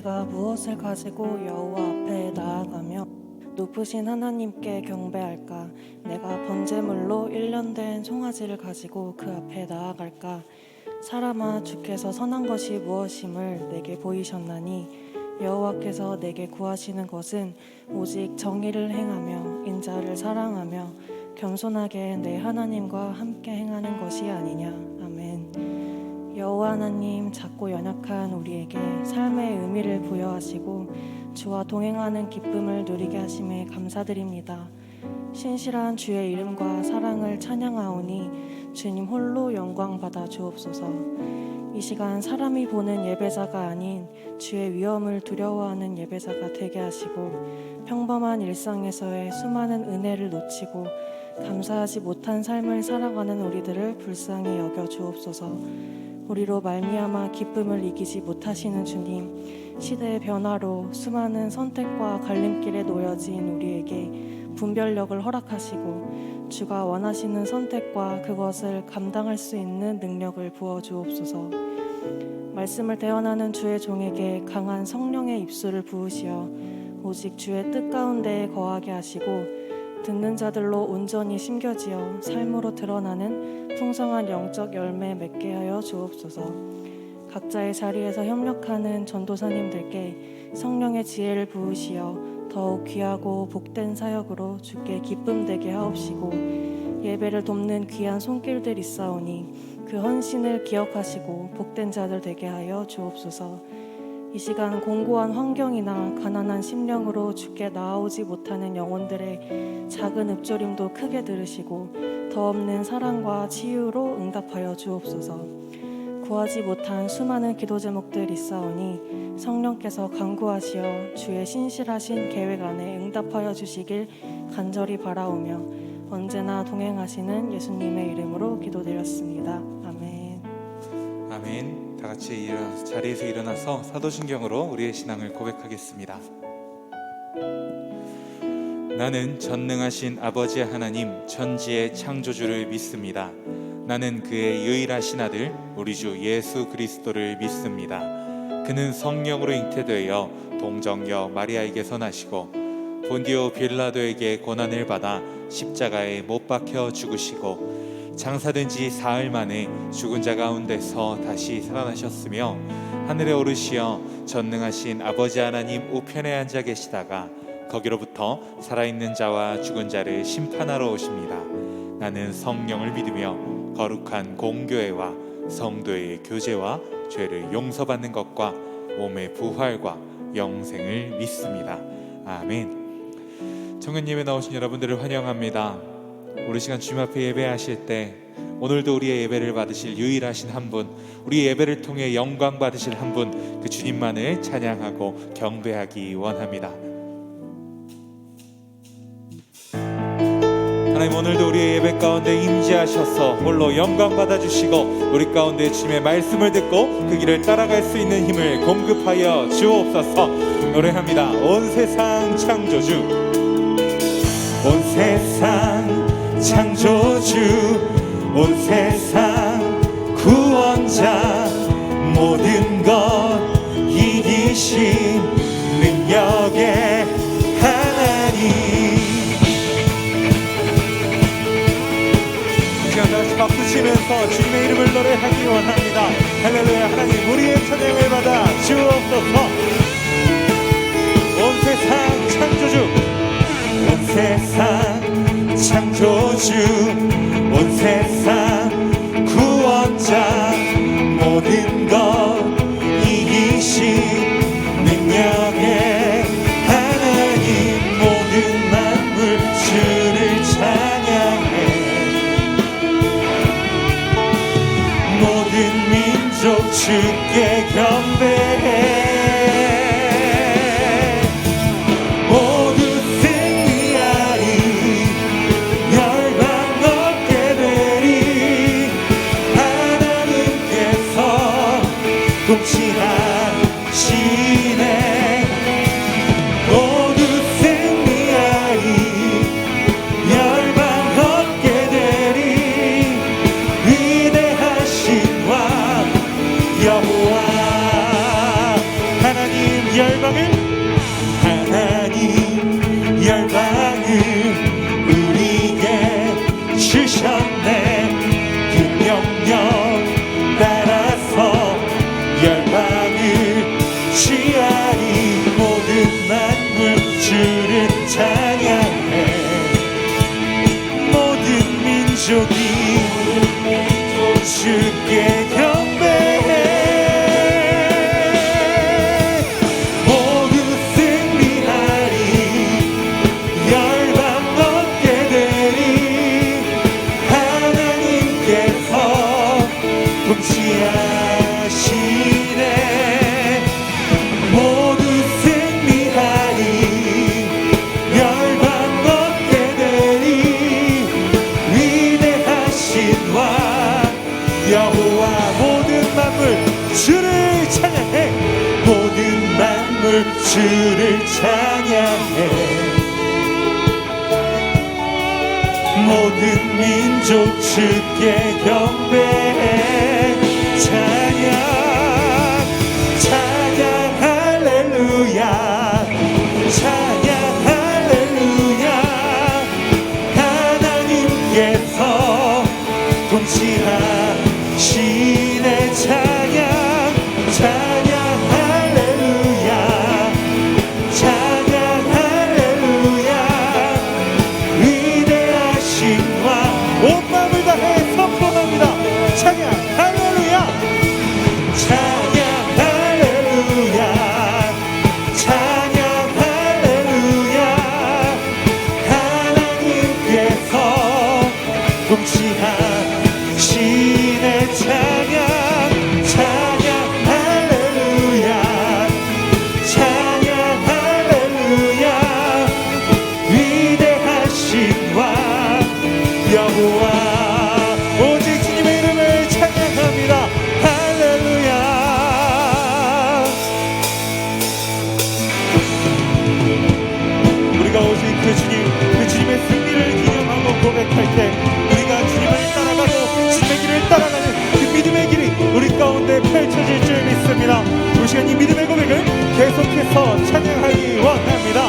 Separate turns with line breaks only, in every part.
내가 무엇을 가지고 여호와 앞에 나아가며 높으신 하나님께 경배할까? 내가 번제물로 1년 된 송아지를 가지고 그 앞에 나아갈까? 사람아, 주께서 선한 것이 무엇임을 내게 보이셨나니 여호와께서 내게 구하시는 것은 오직 정의를 행하며 인자를 사랑하며 겸손하게 내 하나님과 함께 행하는 것이 아니냐. 아멘. 여호와 하나님, 작고 연약한 우리에게 삶의 의미를 부여하시고 주와 동행하는 기쁨을 누리게 하심에 감사드립니다. 신실한 주의 이름과 사랑을 찬양하오니 주님 홀로 영광 받아 주옵소서. 이 시간 사람이 보는 예배자가 아닌 주의 위엄을 두려워하는 예배자가 되게 하시고 평범한 일상에서의 수많은 은혜를 놓치고 감사하지 못한 삶을 살아가는 우리들을 불쌍히 여겨 주옵소서. 우리로 말미암아 기쁨을 이기지 못하시는 주님, 시대의 변화로 수많은 선택과 갈림길에 놓여진 우리에게 분별력을 허락하시고 주가 원하시는 선택과 그것을 감당할 수 있는 능력을 부어 주옵소서. 말씀을 대언하는 주의 종에게 강한 성령의 입술을 부으시어 오직 주의 뜻 가운데 거하게 하시고 듣는 자들로 온전히 심겨지어 삶으로 드러나는 풍성한 영적 열매 맺게 하여 주옵소서. 각자의 자리에서 협력하는 전도사님들께 성령의 지혜를 부으시어 더욱 귀하고 복된 사역으로 주께 기쁨 되게 하옵시고 예배를 돕는 귀한 손길들 있사오니 그 헌신을 기억하시고 복된 자들 되게 하여 주옵소서. 이 시간 공고한 환경이나 가난한 심령으로 주께 나아오지 못하는 영혼들의 작은 읊조림도 크게 들으시고 더 없는 사랑과 치유로 응답하여 주옵소서. 구하지 못한 수많은 기도 제목들 있사오니 성령께서 간구하시어 주의 신실하신 계획 안에 응답하여 주시길 간절히 바라오며 언제나 동행하시는 예수님의 이름으로 기도드렸습니다. 아멘.
아멘. 다 같이 자리에서 일어나서 사도신경으로 우리의 신앙을 고백하겠습니다. 나는 전능하신 아버지 하나님 천지의 창조주를 믿습니다. 나는 그의 유일하신 아들 우리 주 예수 그리스도를 믿습니다. 그는 성령으로 잉태되어 동정녀 마리아에게서 나시고 본디오 빌라도에게 고난을 받아 십자가에 못 박혀 죽으시고 장사된 지 사흘 만에 죽은 자 가운데서 다시 살아나셨으며 하늘에 오르시어 전능하신 아버지 하나님 우편에 앉아 계시다가 거기로부터 살아있는 자와 죽은 자를 심판하러 오십니다. 나는 성령을 믿으며 거룩한 공교회와 성도의 교제와 죄를 용서받는 것과 몸의 부활과 영생을 믿습니다. 아멘. 청년 예배 나오신 여러분들을 환영합니다. 우리 시간 주님 앞에 예배하실 때 오늘도 우리의 예배를 받으실 유일하신 한 분, 우리 예배를 통해 영광 받으실 한 분, 그 주님만을 찬양하고 경배하기 원합니다. 하나님, 오늘도 우리의 예배 가운데 임재하셔서 홀로 영광 받아주시고 우리 가운데 주님의 말씀을 듣고 그 길을 따라갈 수 있는 힘을 공급하여 주옵소서. 노래합니다. 온 세상 창조주, 온 세상 창조주, 온 세상 구원자, 모든 것 이기신 능력의 하나님. 다 같이 박수 치면서 주님의 이름을 노래하기 원합니다. 할렐루야. 하나님, 우리의 찬양을 받아 주옵소서. 온 세상 창조주, 온 세상 창조주, 온 세상 구원자, 모든 것 이기신 능력의 하나님. 모든 만물 주를 찬양해. 모든 민족 주께 경배해. 모두 승리하리. 멸망 얻게 되리. 찬양해. 모든 민족이 주께 경배해. 모두 승리하리. 열방 얻게 되리. 하나님께서 통치하시네. 모두 승리하리. 열방 얻게 되리. 위대하신 왕 여호와. 모든 만물 주를 찬양해. 모든 만물 주를 찬양해. 모든 민족 주께 경배해. 찬양 찬양 할렐루야. 찬양 할렐루야. 하나님께서 통치하시네. 찬양 찬양 할렐루야. 찬양 할렐루야. 위대하신 왕 온 마음을 다해 선포합니다. 찬양 할렐루야. 찬양 할렐루야. 찬양 할렐루야. 하나님께서 통치하시네. 찬양 찬양 할렐루야. 찬양 할렐루야. 위대하신 왕 여호와. 오직 주님의 이름을 찬양합니다. 할렐루야. 우리가 오직 그 주님의 승리를 기념하고 고백할 때 우리가 주님을 따라가고 주님의 길을 따라가는 그 믿음의 길이 우리 가운데 펼쳐질 줄 믿습니다. 이 시간 이 믿음의 고백을 계속해서 찬양하기 원합니다.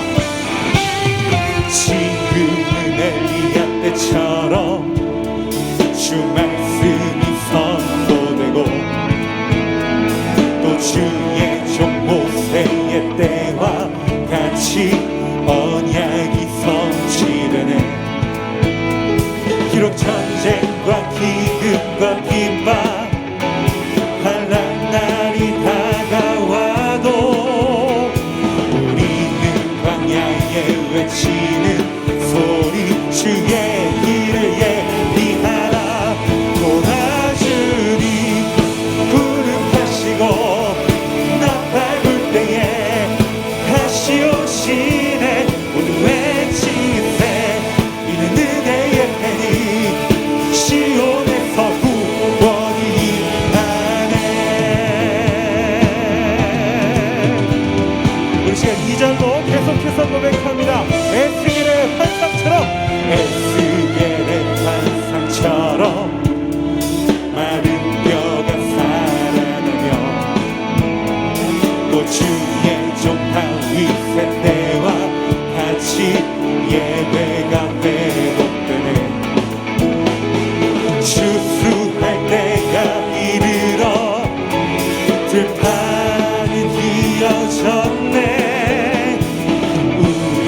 지금은 엘리야 때처럼 주 말씀이 선포되고 또 주의 종 모세의 때와 같이 언약이 성취되네. 비록 전쟁과 기근과 핍박 환난 날이 다가와도 우리는 광야에 외치는 소리 주의 길을 예비하라. 도와주니 구름하시고 나 밟을 때에 다시 오시네. 모두 외치세 이는 은혜의 해니. 시온에서 구원이 임하네. 우리 시간 2절도 계속해서 고백합니다. 에스겔의 환상처럼 에스겔의 환상처럼 마른 뼈가 살아나며 또 주의 종 다윗의 때와 같이 예배가 회복되네. 추수할 때가 이르러 들판은 휘어졌네. 우리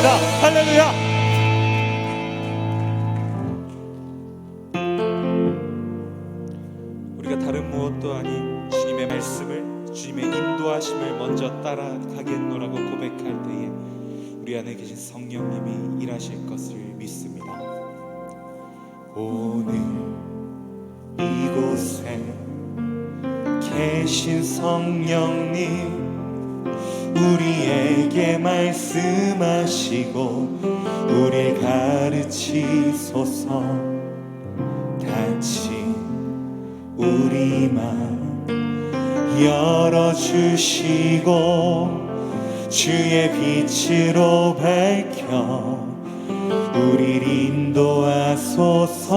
찬양합니다. 할렐루야. 우리가 다른 무엇도 아닌 주님의 말씀을, 주님의 인도하심을 먼저 따라가겠노라고 고백할 때에 우리 안에 계신 성령님이 일하실 것을 믿습니다. 오늘 이곳에 계신 성령님, 우리에게 말씀하시고 우리를 가르치소서. 같이 우리 맘 열어주시고 주의 빛으로 밝혀 우리를 인도하소서.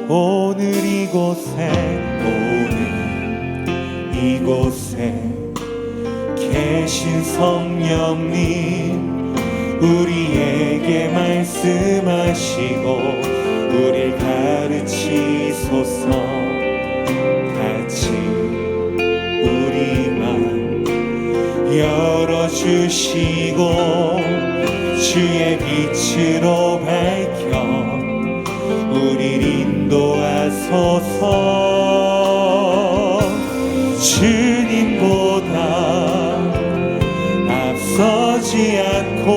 오늘 이곳에 계신 성령님, 우리에게 말씀하시고 우리를 가르치소서. 같이 우리 맘 열어주시고 주의 빛으로 밝혀 우리를 인도하소서. 주님보다 앞서지 않고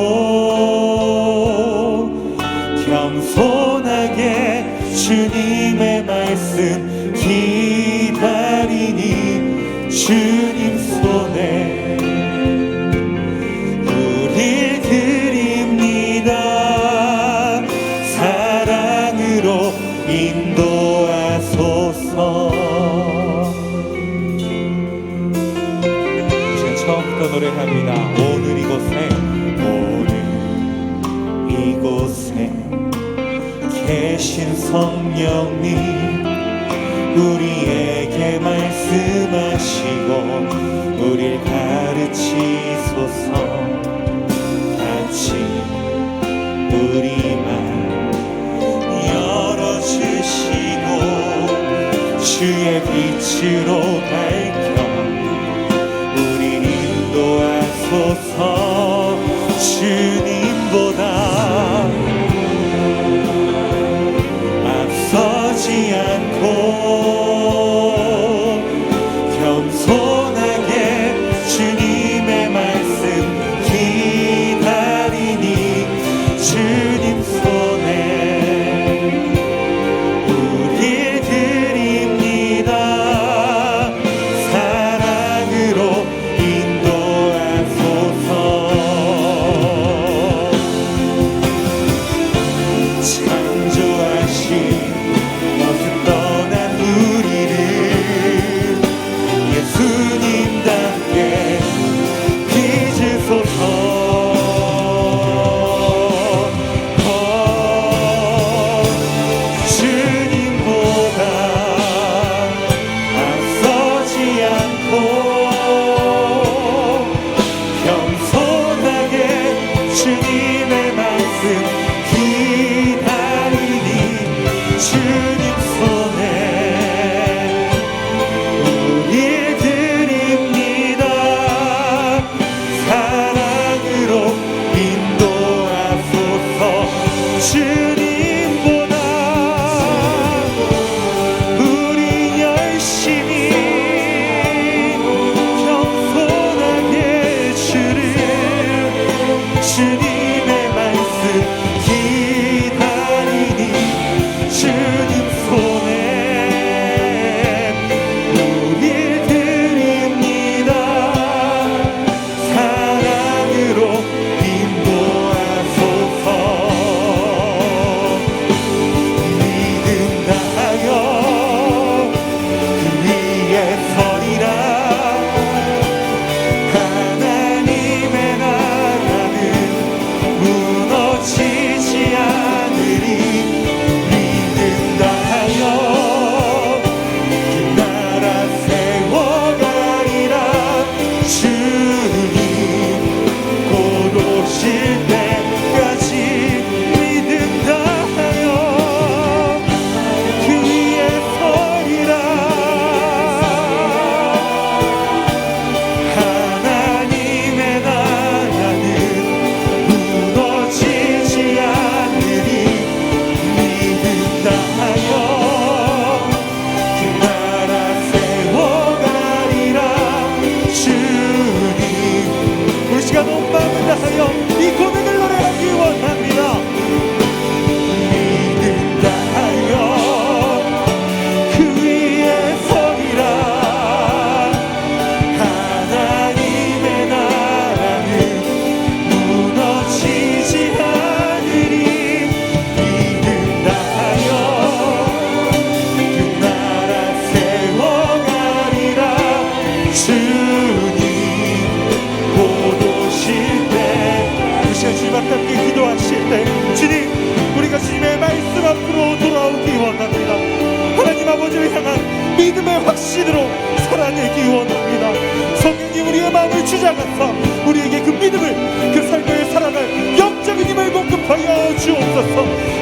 겸손하게 주님의 말씀 기다리니 주님 손에 우릴 드립니다. 사랑으로 인도하소서. 처음부터 노래합니다. 오늘 이곳에 계신 성령님, 우리에게 말씀하시고 우리를 가르치소서. 같이 우리 맘 열어주시고 주의 빛으로 밝혀 인도하소서. 주님보다 앞서지 않고 겸손하게 주님의 말씀 기다리니 주님 손에 우릴 드립니다. 사랑으로
기도하여 이 고백을 노래하기 원합니다. 믿는다 하여 그 위에 서리라. 하나님의 나라는 무너지지 않으리. 믿는다 하여 그 나라 세워가리라. 주님 곧 오실 때, 그 시간 주님 앞에 함께 기도하실 때 주님, 우리가 주님의 말씀 앞으로 돌아오기 원합니다. 하나님 아버지를 향한 믿음의 확신으로 살아내기 원합니다. 성령님 우리의 마음을 주장하사 우리에게 그 믿음을, 그 삶을 살아갈 영적인 힘을 공급하여 주옵소서.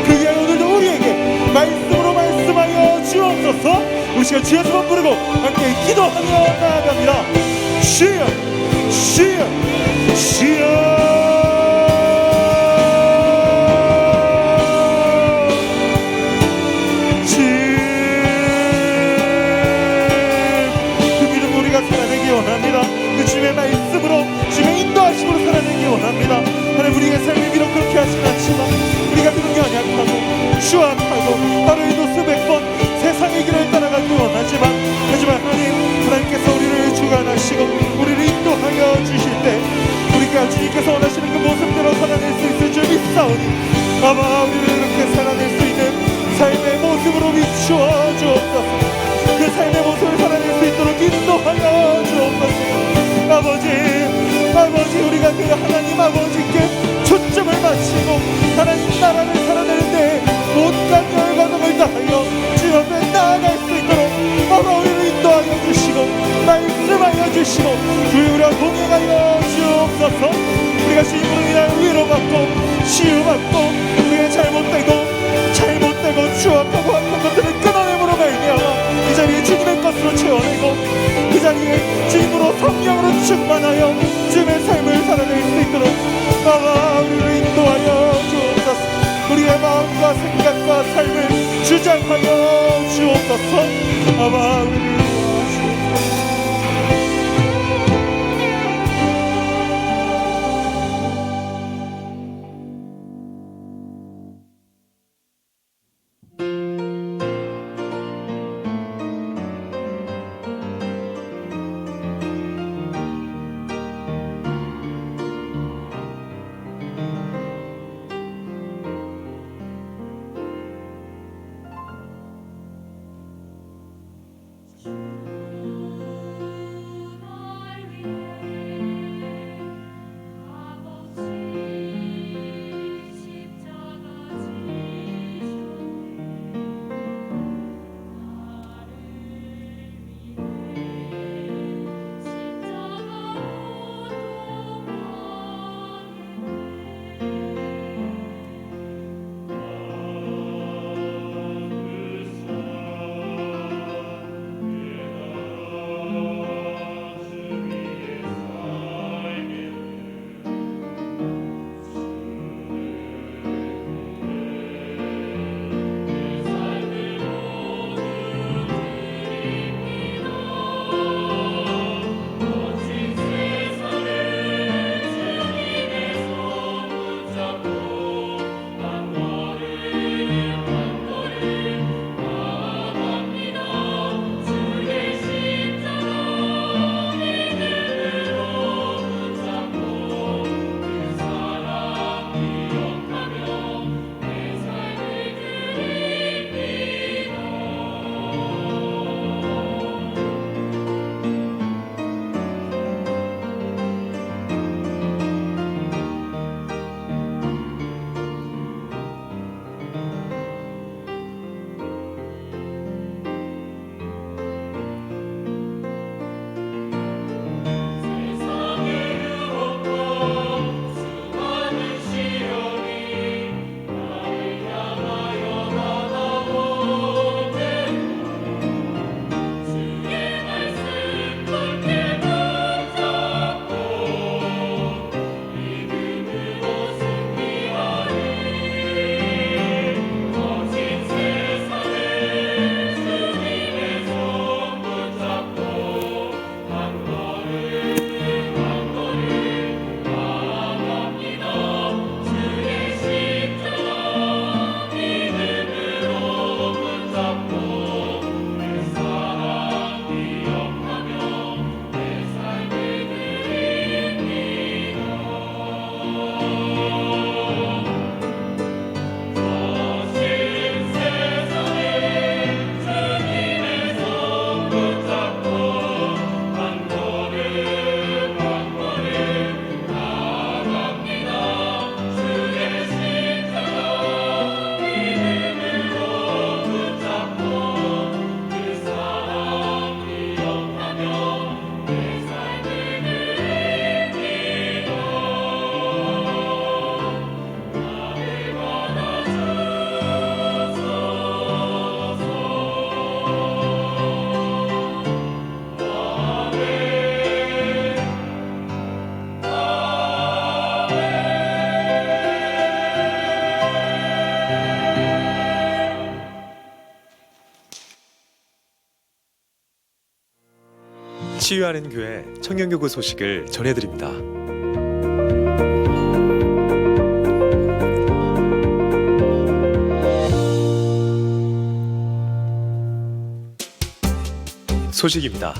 그 위하여 오늘도 우리에게 말씀으로 말씀하여 주옵소서. 우리 시간 주여 두 번 부르고 함께 기도하며 나아갑니다. 주여 주여 주여. 주님의 말씀으로, 주님의 인도하심으로 살아내기 원합니다. 하나님, 우리의 삶이 비록 그렇게 하시진 않지만 우리가 비록 연약하고 추악하고 하루에도 수백 번 세상의 길을 따라가기 원하지만, 하지만 하나님께서 우리를 주관하시고 우리를 인도하여 주실 때 우리가 주님께서 원하시는 그 모습대로 살아낼 수 있을 줄 믿사오니 아마 우리를 이렇게 살아낼 수 있는 삶의 모습으로 비추어 주옵소서. 그 삶의 모습을 살아낼 수 있도록 인도하여 주옵소서. 아버지, 우리가 그 하나님 아버지께 초점을 맞추고 하나님 나라를 살아내는데 온갖 열과정을 다하여 주 앞에 나아갈 수 있도록 아마 우리를 인도하여 주시고 말씀하여 주시고 주여 우리와 동행하여 주옵소서. 우리가 주님으로 인하여 위로받고 치유받고 우리가 잘못되고 추악하고 악한 것들을 끊어내므로 말미암아 이 자리에 주님의 것으로 채워내고 그 자리에 주님으로 성령으로 충만하여 주님의 삶을 살아낼 수 있도록 아마 우리를 인도하여 주옵소서. 우리의 마음과 생각과 삶을 주장하여 주옵소서. 아마 우리를 도와주옵소서.
치유하는 교회 청년교구 소식을 전해드립니다. 소식입니다.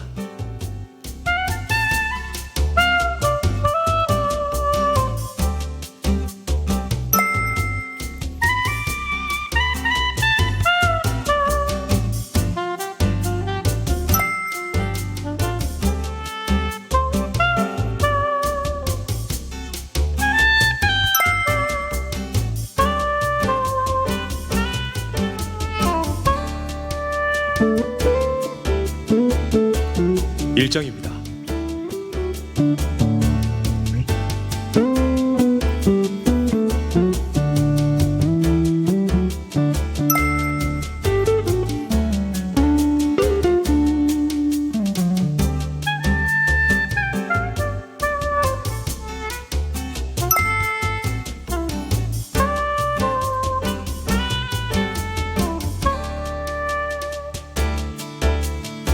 일정입니다.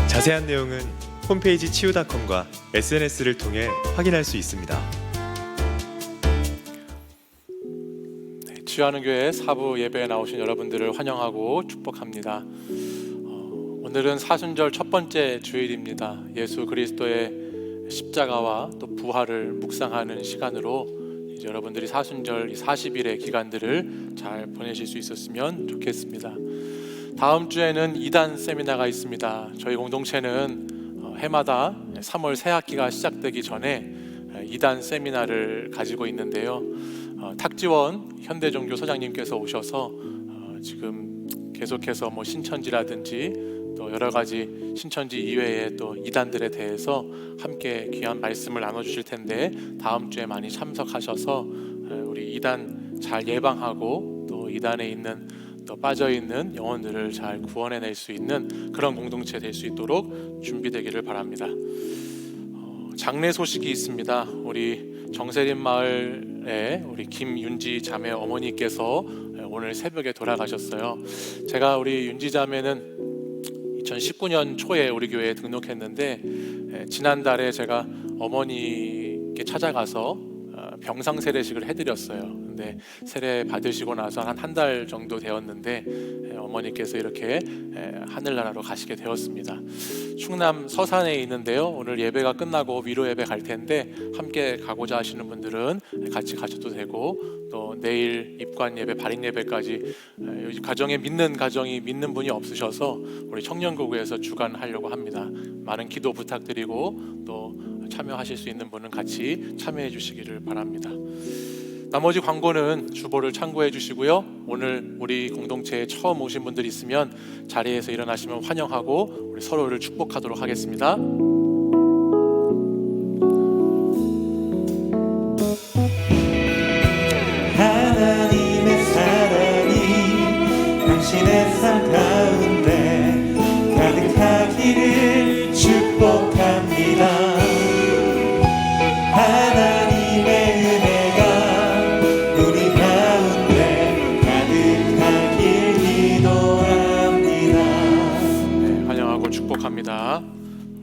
자세한 내용은 홈페이지 치유닷컴과 SNS를 통해 확인할 수 있습니다.
치유하는 교회 사부 예배에 나오신 여러분들을 환영하고 축복합니다. 오늘은 사순절 첫 번째 주일입니다. 예수 그리스도의 십자가와 또 부활을 묵상하는 시간으로 이제 여러분들이 사순절 이 40일의 기간들을 잘 보내실 수 있었으면 좋겠습니다. 다음 주에는 2단 세미나가 있습니다. 저희 공동체는 해마다 3월 새 학기가 시작되기 전에 2단 세미나를 가지고 있는데요. 탁지원 현대종교 소장님께서 오셔서 지금 계속해서 신천지라든지 또 여러 가지 신천지 이외의 또 이단들에 대해서 함께 귀한 말씀을 나눠주실 텐데 다음 주에 많이 참석하셔서 우리 이단 잘 예방하고 또 이단에 있는 또 빠져있는 영혼들을 잘 구원해낼 수 있는 그런 공동체 될 수 있도록 준비되기를 바랍니다. 장례 소식이 있습니다. 우리 정세림 마을에 우리 김윤지 자매 어머니께서 오늘 새벽에 돌아가셨어요. 제가 우리 윤지 자매는 2019년 초에 우리 교회에 등록했는데 지난달에 제가 어머니께 찾아가서 병상 세례식을 해드렸어요. 근데 세례 받으시고 나서 한 달 정도 되었는데 어머니께서 이렇게 하늘나라로 가시게 되었습니다. 충남 서산에 있는데요. 오늘 예배가 끝나고 위로 예배 갈 텐데 함께 가고자 하시는 분들은 같이 가셔도 되고 또 내일 입관 예배, 발인 예배까지 가정에 가정이 믿는 분이 없으셔서 우리 청년교구에서 주관하려고 합니다. 많은 기도 부탁드리고 또 참여하실 수 있는 분은 같이 참여해 주시기를 바랍니다. 나머지 광고는 주보를 참고해 주시고요. 오늘 우리 공동체에 처음 오신 분들 있으면 자리에서 일어나시면 환영하고 우리 서로를 축복하도록 하겠습니다.
하나님의 사랑이 당신의 삶 가운데 가득하기를 축복합니다. 하나님의 은혜가 우리 가운데 가득하길 기도합니다.
네, 환영하고 축복합니다.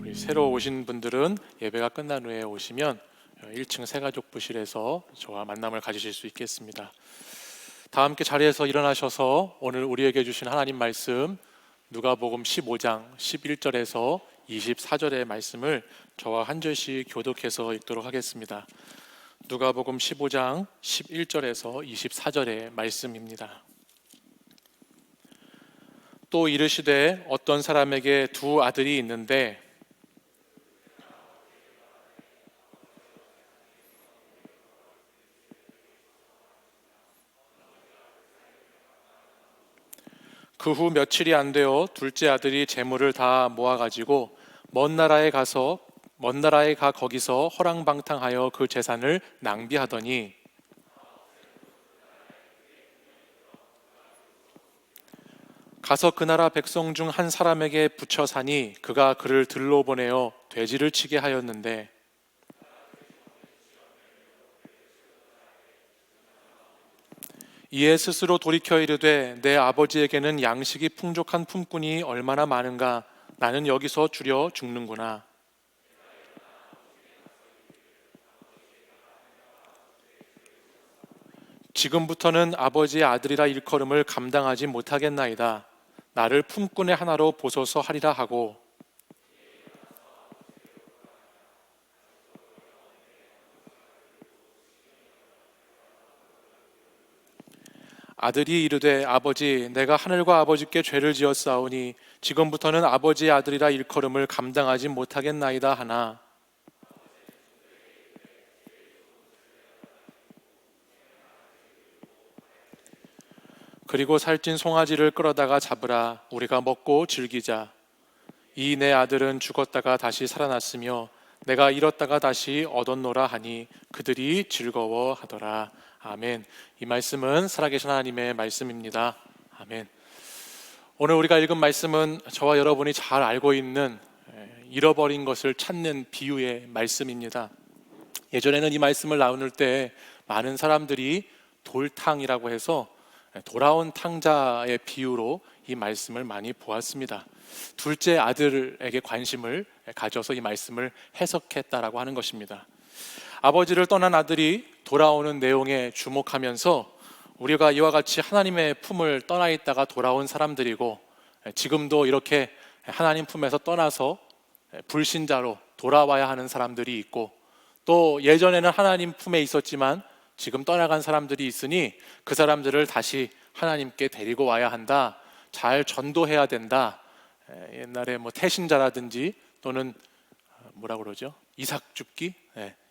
우리 새로 오신 분들은 예배가 끝난 후에 오시면 1층 새가족부실에서 저와 만남을 가지실 수 있겠습니다. 다 함께 자리에서 일어나셔서 오늘 우리에게 주신 하나님 말씀 누가복음 15장 11절에서 24절의 말씀을 저와 한 절씩 교독해서 읽도록 하겠습니다. 누가복음 15장 11절에서 24절의 말씀입니다. 또 이르시되 어떤 사람에게 두 아들이 있는데 그 후 며칠이 안 되어 둘째 아들이 재물을 다 모아가지고 먼 나라에 가 거기서 허랑방탕하여 그 재산을 낭비하더니 가서 그 나라 백성 중 한 사람에게 붙여 사니 그가 그를 들러 보내어 돼지를 치게 하였는데 이에 스스로 돌이켜 이르되 내 아버지에게는 양식이 풍족한 품꾼이 얼마나 많은가 나는 여기서 줄여 죽는구나. 지금부터는 아버지의 아들이라 일컬음을 감당하지 못하겠나이다. 나를 품꾼의 하나로 보소서 하리라 하고, 아들이 이르되 아버지 내가 하늘과 아버지께 죄를 지었사오니 지금부터는 아버지의 아들이라 일컬음을 감당하지 못하겠나이다 하나, 그리고 살찐 송아지를 끌어다가 잡으라. 우리가 먹고 즐기자. 이 내 아들은 죽었다가 다시 살아났으며 내가 잃었다가 다시 얻었노라 하니 그들이 즐거워하더라. 아멘. 이 말씀은 살아계신 하나님의 말씀입니다. 아멘. 오늘 우리가 읽은 말씀은 저와 여러분이 잘 알고 있는 잃어버린 것을 찾는 비유의 말씀입니다. 예전에는 이 말씀을 나눌 때 많은 사람들이 돌탕이라고 해서 돌아온 탕자의 비유로 이 말씀을 많이 보았습니다. 둘째 아들에게 관심을 가져서 이 말씀을 해석했다라고 하는 것입니다. 아버지를 떠난 아들이 돌아오는 내용에 주목하면서 우리가 이와 같이 하나님의 품을 떠나 있다가 돌아온 사람들이고, 지금도 이렇게 하나님 품에서 떠나서 불신자로 돌아와야 하는 사람들이 있고, 또 예전에는 하나님 품에 있었지만 지금 떠나간 사람들이 있으니 그 사람들을 다시 하나님께 데리고 와야 한다, 잘 전도해야 된다. 옛날에 뭐 태신자라든지 또는 뭐라 그러죠? 이삭 줍기?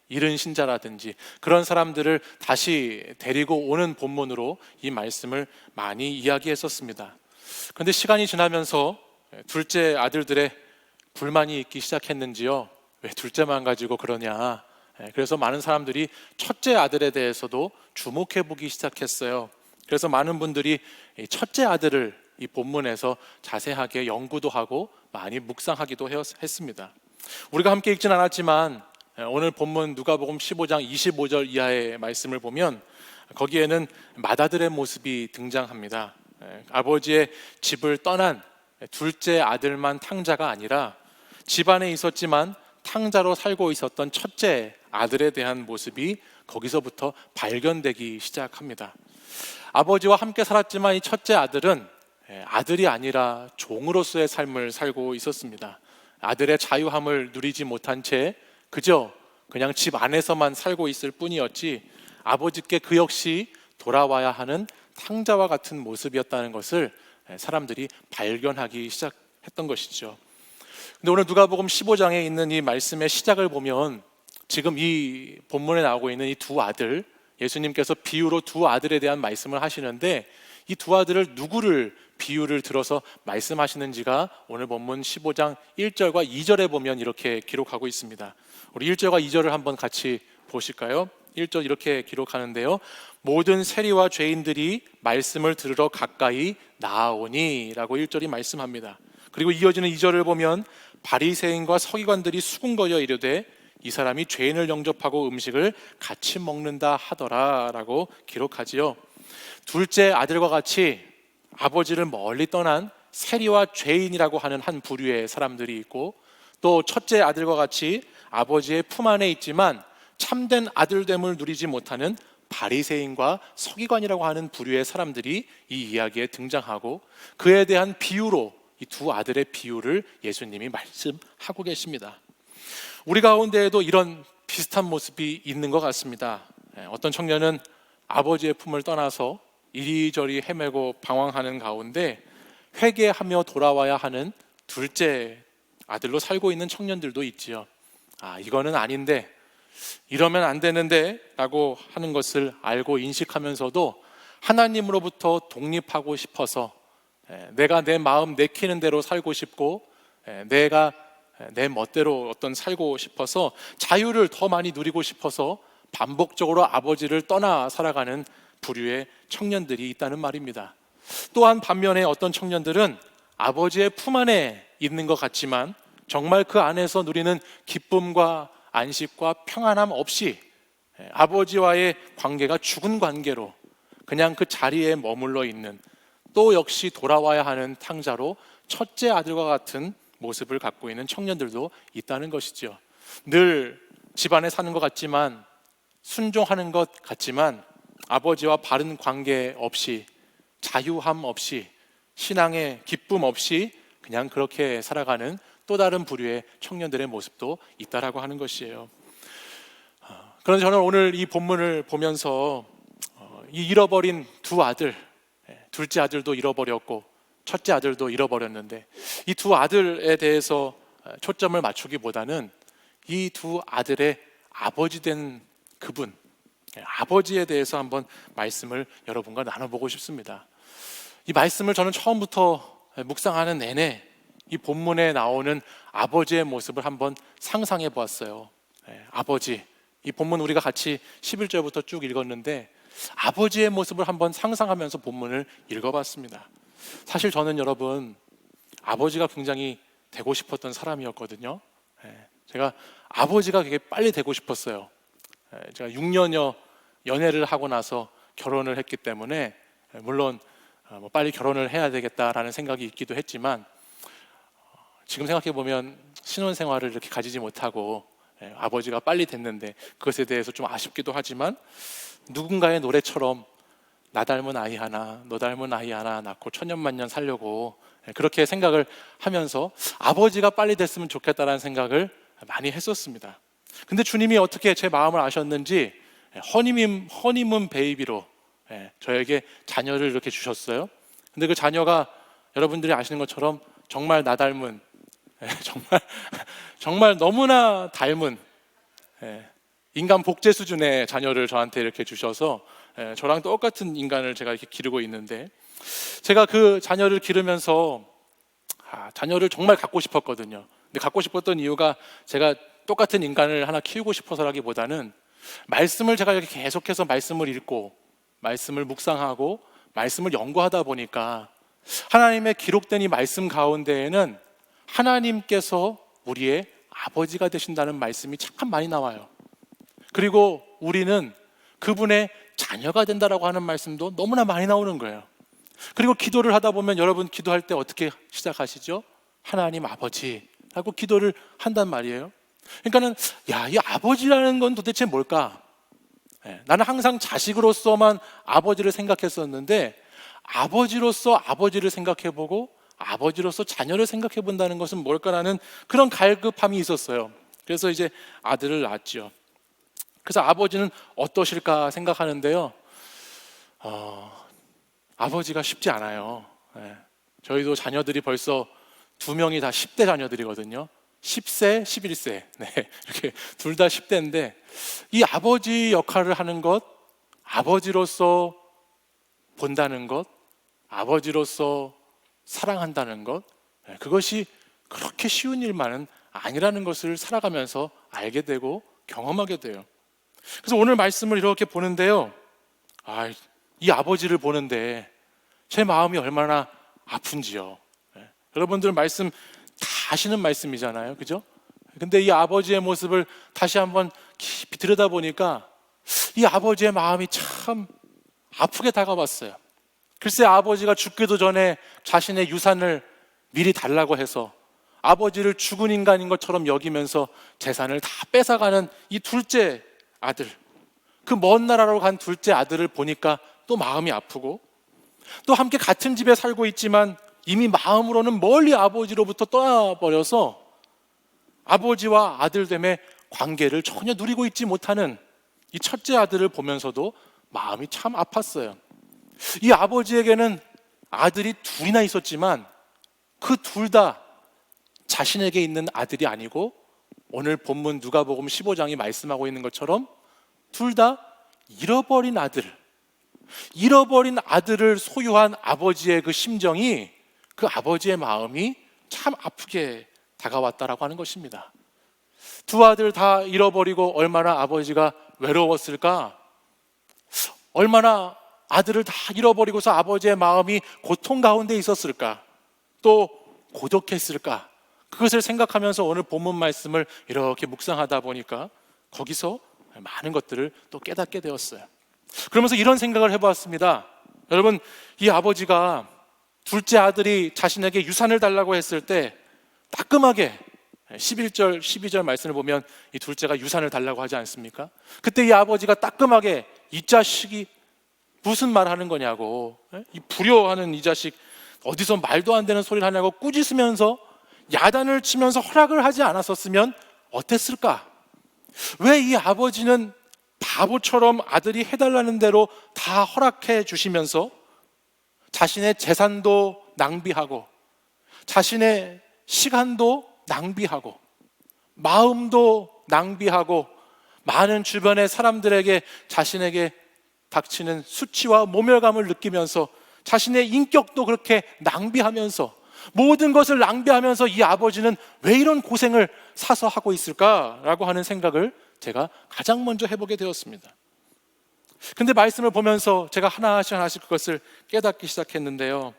이른 신자라든지 그런 사람들을 다시 데리고 오는 본문으로 이 말씀을 많이 이야기했었습니다. 그런데 시간이 지나면서 둘째 아들들의 불만이 있기 시작했는지요. 왜 둘째만 가지고 그러냐? 그래서 많은 사람들이 첫째 아들에 대해서도 주목해 보기 시작했어요. 그래서 많은 분들이 첫째 아들을 이 본문에서 자세하게 연구도 하고 많이 묵상하기도 했습니다. 우리가 함께 읽진 않았지만 오늘 본문 누가복음 15장 25절 이하의 말씀을 보면 거기에는 맏아들의 모습이 등장합니다. 아버지의 집을 떠난 둘째 아들만 탕자가 아니라 집안에 있었지만 탕자로 살고 있었던 첫째 아들에 대한 모습이 거기서부터 발견되기 시작합니다. 아버지와 함께 살았지만 이 첫째 아들은 아들이 아니라 종으로서의 삶을 살고 있었습니다. 아들의 자유함을 누리지 못한 채 그저 그냥 집 안에서만 살고 있을 뿐이었지 아버지께 그 역시 돌아와야 하는 탕자와 같은 모습이었다는 것을 사람들이 발견하기 시작했던 것이죠. 근데 오늘 누가복음 15장에 있는 이 말씀의 시작을 보면 지금 이 본문에 나오고 있는 이 두 아들, 예수님께서 비유로 두 아들에 대한 말씀을 하시는데 이 두 아들을 누구를 비유를 들어서 말씀하시는지가 오늘 본문 15장 1절과 2절에 보면 이렇게 기록하고 있습니다. 우리 1절과 2절을 한번 같이 보실까요? 1절 이렇게 기록하는데요. 모든 세리와 죄인들이 말씀을 들으러 가까이 나아오니 라고 1절이 말씀합니다. 그리고 이어지는 2절을 보면 바리새인과 서기관들이 수군거려 이르되 이 사람이 죄인을 영접하고 음식을 같이 먹는다 하더라 라고 기록하지요. 둘째 아들과 같이 아버지를 멀리 떠난 세리와 죄인이라고 하는 한 부류의 사람들이 있고, 또 첫째 아들과 같이 아버지의 품 안에 있지만 참된 아들됨을 누리지 못하는 바리새인과 서기관이라고 하는 부류의 사람들이 이 이야기에 등장하고, 그에 대한 비유로 이 두 아들의 비유를 예수님이 말씀하고 계십니다. 우리 가운데에도 이런 비슷한 모습이 있는 것 같습니다. 어떤 청년은 아버지의 품을 떠나서 이리저리 헤매고 방황하는 가운데 회개하며 돌아와야 하는 둘째 아들로 살고 있는 청년들도 있지요. 이거는 아닌데, 이러면 안 되는데 라고 하는 것을 알고 인식하면서도 하나님으로부터 독립하고 싶어서 내가 내 마음 내키는 대로 살고 싶고 내가 내 멋대로 어떤 살고 싶어서 자유를 더 많이 누리고 싶어서 반복적으로 아버지를 떠나 살아가는 부류의 청년들이 있다는 말입니다. 또한 반면에 어떤 청년들은 아버지의 품 안에 있는 것 같지만 정말 그 안에서 누리는 기쁨과 안식과 평안함 없이 아버지와의 관계가 죽은 관계로 그냥 그 자리에 머물러 있는, 또 역시 돌아와야 하는 탕자로 첫째 아들과 같은 모습을 갖고 있는 청년들도 있다는 것이죠. 늘 집안에 사는 것 같지만, 순종하는 것 같지만 아버지와 바른 관계 없이, 자유함 없이, 신앙의 기쁨 없이 그냥 그렇게 살아가는 또 다른 부류의 청년들의 모습도 있다라고 하는 것이에요. 그런데 저는 오늘 이 본문을 보면서 이 잃어버린 두 아들, 둘째 아들도 잃어버렸고 첫째 아들도 잃어버렸는데, 이 두 아들에 대해서 초점을 맞추기보다는 이 두 아들의 아버지 된 그분, 아버지에 대해서 한번 말씀을 여러분과 나눠보고 싶습니다. 이 말씀을 저는 처음부터 묵상하는 내내 이 본문에 나오는 아버지의 모습을 한번 상상해 보았어요. 아버지, 이 본문 우리가 같이 11절부터 쭉 읽었는데 아버지의 모습을 한번 상상하면서 본문을 읽어봤습니다. 사실 저는 여러분, 아버지가 굉장히 되고 싶었던 사람이었거든요. 제가 아버지가 되게 빨리 되고 싶었어요. 제가 6년여 연애를 하고 나서 결혼을 했기 때문에 물론 빨리 결혼을 해야 되겠다라는 생각이 있기도 했지만, 지금 생각해 보면 신혼생활을 이렇게 가지지 못하고 아버지가 빨리 됐는데 그것에 대해서 좀 아쉽기도 하지만, 누군가의 노래처럼 나 닮은 아이 하나, 너 닮은 아이 하나 낳고 천년만년 살려고 그렇게 생각을 하면서 아버지가 빨리 됐으면 좋겠다라는 생각을 많이 했었습니다. 근데 주님이 어떻게 제 마음을 아셨는지 허니문 베이비로 저에게 자녀를 이렇게 주셨어요. 근데 그 자녀가 여러분들이 아시는 것처럼 정말 나 닮은, 정말 너무나 닮은 인간 복제 수준의 자녀를 저한테 이렇게 주셔서 저랑 똑같은 인간을 제가 이렇게 기르고 있는데, 제가 그 자녀를 기르면서 자녀를 정말 갖고 싶었거든요. 근데 갖고 싶었던 이유가 제가 똑같은 인간을 하나 키우고 싶어서라기보다는, 말씀을 제가 이렇게 계속해서 말씀을 읽고 말씀을 묵상하고 말씀을 연구하다 보니까 하나님의 기록된 이 말씀 가운데에는 하나님께서 우리의 아버지가 되신다는 말씀이 참 많이 나와요. 그리고 우리는 그분의 자녀가 된다라고 하는 말씀도 너무나 많이 나오는 거예요. 그리고 기도를 하다 보면 여러분 기도할 때 어떻게 시작하시죠? 하나님 아버지라고 기도를 한단 말이에요. 그러니까는 이 아버지라는 건 도대체 뭘까? 나는 항상 자식으로서만 아버지를 생각했었는데, 아버지로서 아버지를 생각해보고 아버지로서 자녀를 생각해본다는 것은 뭘까라는 그런 갈급함이 있었어요. 그래서 이제 아들을 낳았죠. 그래서 아버지는 어떠실까 생각하는데요, 아버지가 쉽지 않아요. 저희도 자녀들이 벌써 2명이 다 10대 자녀들이거든요. 10세, 11세. 이렇게 둘 다 10대인데 이 아버지 역할을 하는 것, 아버지로서 본다는 것, 아버지로서 사랑한다는 것, 그것이 그렇게 쉬운 일만은 아니라는 것을 살아가면서 알게 되고 경험하게 돼요. 그래서 오늘 말씀을 이렇게 보는데요, 이 아버지를 보는데 제 마음이 얼마나 아픈지요. 여러분들 말씀 다 아시는 말씀이잖아요, 그죠? 근데 이 아버지의 모습을 다시 한번 깊이 들여다보니까 이 아버지의 마음이 참 아프게 다가왔어요. 글쎄, 아버지가 죽기도 전에 자신의 유산을 미리 달라고 해서 아버지를 죽은 인간인 것처럼 여기면서 재산을 다 뺏어가는 이 둘째 아들, 그 먼 나라로 간 둘째 아들을 보니까 또 마음이 아프고, 또 함께 같은 집에 살고 있지만 이미 마음으로는 멀리 아버지로부터 떠나버려서 아버지와 아들됨의 관계를 전혀 누리고 있지 못하는 이 첫째 아들을 보면서도 마음이 참 아팠어요. 이 아버지에게는 아들이 둘이나 있었지만 그 둘 다 자신에게 있는 아들이 아니고, 오늘 본문 누가복음 15장이 말씀하고 있는 것처럼 둘 다 잃어버린 아들을 소유한 아버지의 그 심정이, 그 아버지의 마음이 참 아프게 다가왔다라고 하는 것입니다. 두 아들 다 잃어버리고 얼마나 아버지가 외로웠을까? 얼마나 아들을 다 잃어버리고서 아버지의 마음이 고통 가운데 있었을까? 또 고독했을까? 그것을 생각하면서 오늘 본문 말씀을 이렇게 묵상하다 보니까 거기서 많은 것들을 또 깨닫게 되었어요. 그러면서 이런 생각을 해보았습니다. 여러분, 이 아버지가 둘째 아들이 자신에게 유산을 달라고 했을 때 따끔하게 11절, 12절 말씀을 보면 이 둘째가 유산을 달라고 하지 않습니까? 그때 이 아버지가 따끔하게 이 자식이 무슨 말 하는 거냐고, 이 불효하는 이 자식 어디서 말도 안 되는 소리를 하냐고 꾸짖으면서 야단을 치면서 허락을 하지 않았었으면 어땠을까? 왜 이 아버지는 바보처럼 아들이 해달라는 대로 다 허락해 주시면서 자신의 재산도 낭비하고 자신의 시간도 낭비하고 마음도 낭비하고 많은 주변의 사람들에게 자신에게 닥치는 수치와 모멸감을 느끼면서 자신의 인격도 그렇게 낭비하면서 모든 것을 낭비하면서 이 아버지는 왜 이런 고생을 사서 하고 있을까라고 하는 생각을 제가 가장 먼저 해보게 되었습니다. 근데 말씀을 보면서 제가 하나씩 그것을 깨닫기 시작했는데요.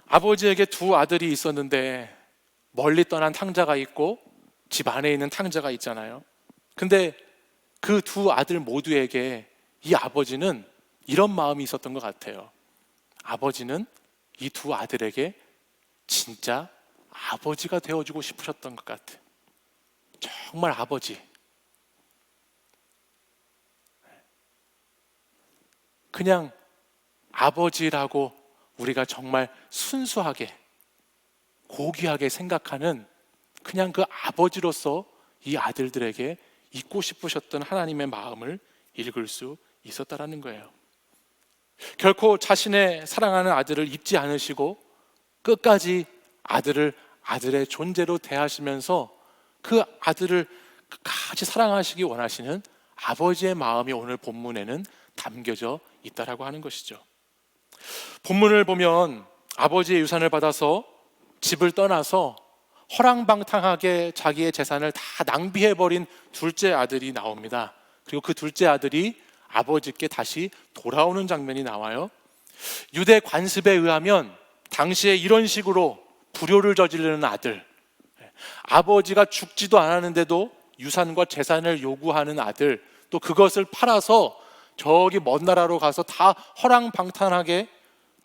아버지에게 두 아들이 있었는데 멀리 떠난 탕자가 있고 집 안에 있는 탕자가 있잖아요. 근데 그 두 아들 모두에게 이 아버지는 이런 마음이 있었던 것 같아요. 아버지는 이 두 아들에게 진짜 아버지가 되어주고 싶으셨던 것 같아요. 정말 아버지. 그냥 아버지라고 우리가 정말 순수하게 고귀하게 생각하는 그냥 그 아버지로서 이 아들들에게 있고 싶으셨던 하나님의 마음을 읽을 수 있었다라는 거예요. 결코 자신의 사랑하는 아들을 잊지 않으시고 끝까지 아들을 아들의 존재로 대하시면서 그 아들을 끝까지 사랑하시기 원하시는 아버지의 마음이 오늘 본문에는 담겨져 있다라고 하는 것이죠. 본문을 보면 아버지의 유산을 받아서 집을 떠나서 허랑방탕하게 자기의 재산을 다 낭비해버린 둘째 아들이 나옵니다. 그리고 그 둘째 아들이 아버지께 다시 돌아오는 장면이 나와요. 유대 관습에 의하면 당시에 이런 식으로 불효를 저지르는 아들, 아버지가 죽지도 않았는데도 유산과 재산을 요구하는 아들, 또 그것을 팔아서 저기 먼 나라로 가서 다 허랑방탕하게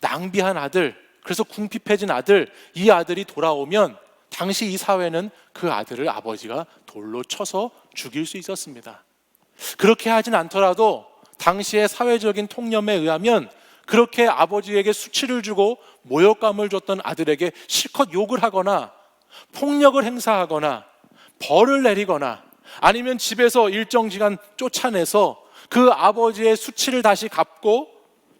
낭비한 아들, 그래서 궁핍해진 아들, 이 아들이 돌아오면 당시 이 사회는 그 아들을 아버지가 돌로 쳐서 죽일 수 있었습니다. 그렇게 하진 않더라도 당시의 사회적인 통념에 의하면 그렇게 아버지에게 수치를 주고 모욕감을 줬던 아들에게 실컷 욕을 하거나 폭력을 행사하거나 벌을 내리거나 아니면 집에서 일정 시간 쫓아내서 그 아버지의 수치를 다시 갚고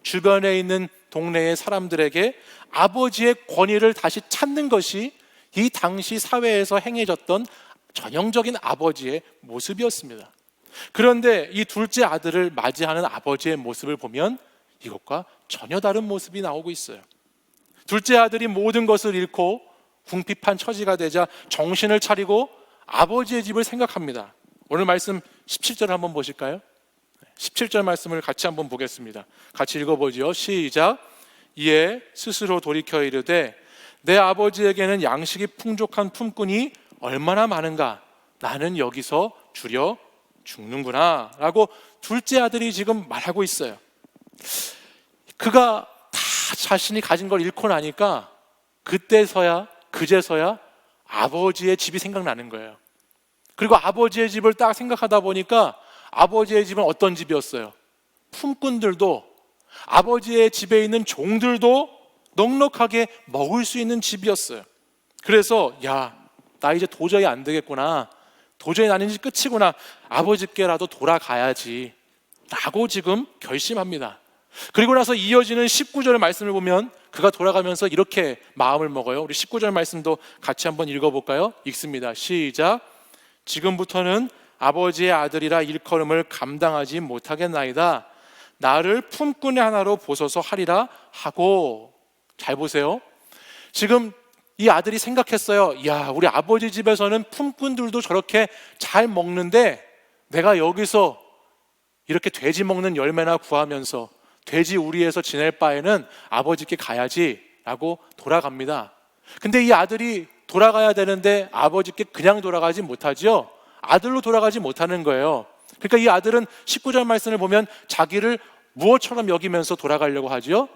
주변에 있는 동네의 사람들에게 아버지의 권위를 다시 찾는 것이 이 당시 사회에서 행해졌던 전형적인 아버지의 모습이었습니다. 그런데 이 둘째 아들을 맞이하는 아버지의 모습을 보면 이것과 전혀 다른 모습이 나오고 있어요. 둘째 아들이 모든 것을 잃고 궁핍한 처지가 되자 정신을 차리고 아버지의 집을 생각합니다. 오늘 말씀 17절 한번 보실까요? 17절 말씀을 같이 한번 보겠습니다. 같이 읽어보죠. 시작. 이에 스스로 돌이켜 이르되 내 아버지에게는 양식이 풍족한 품꾼이 얼마나 많은가, 나는 여기서 주려 죽는구나 라고 둘째 아들이 지금 말하고 있어요. 그가 다 자신이 가진 걸 잃고 나니까 그제서야 아버지의 집이 생각나는 거예요. 그리고 아버지의 집을 딱 생각하다 보니까 아버지의 집은 어떤 집이었어요? 품꾼들도 아버지의 집에 있는 종들도 넉넉하게 먹을 수 있는 집이었어요. 그래서 나 이제 도저히 안 되겠구나, 도저히 나는 이제 끝이구나, 아버지께라도 돌아가야지 라고 지금 결심합니다. 그리고 나서 이어지는 19절 말씀을 보면 그가 돌아가면서 이렇게 마음을 먹어요. 우리 19절 말씀도 같이 한번 읽어볼까요? 읽습니다. 시작. 지금부터는 아버지의 아들이라 일컬음을 감당하지 못하겠나이다. 나를 품꾼의 하나로 보소서 하리라 하고. 잘 보세요. 지금 이 아들이 생각했어요. 우리 아버지 집에서는 품꾼들도 저렇게 잘 먹는데 내가 여기서 이렇게 돼지 먹는 열매나 구하면서 돼지 우리에서 지낼 바에는 아버지께 가야지 라고 돌아갑니다. 근데 이 아들이 돌아가야 되는데 아버지께 그냥 돌아가지 못하죠. 아들로 돌아가지 못하는 거예요. 그러니까 이 아들은 19절 말씀을 보면 자기를 무엇처럼 여기면서 돌아가려고 하죠?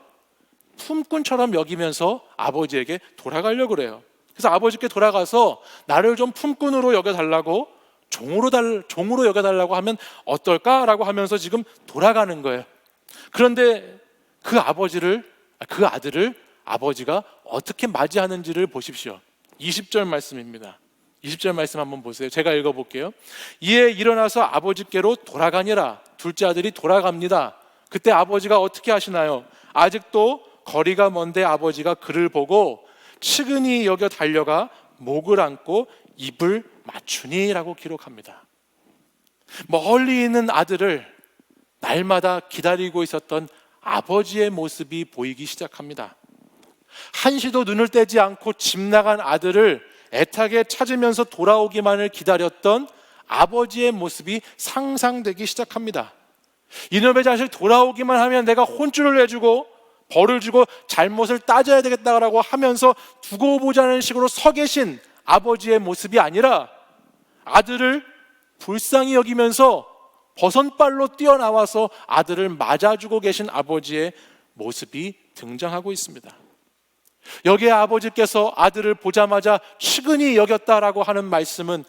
품꾼처럼 여기면서 아버지에게 돌아가려고 그래요. 그래서 아버지께 돌아가서 나를 좀 품꾼으로 여겨달라고, 종으로 여겨달라고 하면 어떨까라고 하면서 지금 돌아가는 거예요. 그런데 그 아들을 아버지가 어떻게 맞이하는지를 보십시오. 20절 말씀입니다. 20절 말씀 한번 보세요. 제가 읽어볼게요. 이에 일어나서 아버지께로 돌아가니라. 둘째 아들이 돌아갑니다. 그때 아버지가 어떻게 하시나요? 아직도 거리가 먼데 아버지가 그를 보고 측은히 여겨 달려가 목을 안고 입을 맞추니 라고 기록합니다. 멀리 있는 아들을 날마다 기다리고 있었던 아버지의 모습이 보이기 시작합니다. 한시도 눈을 떼지 않고 집 나간 아들을 애타게 찾으면서 돌아오기만을 기다렸던 아버지의 모습이 상상되기 시작합니다. 이놈의 자식 돌아오기만 하면 내가 혼쭐을 내주고 벌을 주고 잘못을 따져야 되겠다라고 하면서 두고 보자는 식으로 서 계신 아버지의 모습이 아니라 아들을 불쌍히 여기면서 버선발로 뛰어나와서 아들을 맞아주고 계신 아버지의 모습이 등장하고 있습니다. 여기에 아버지께서 아들을 보자마자 측은히 여겼다라고 하는 말씀은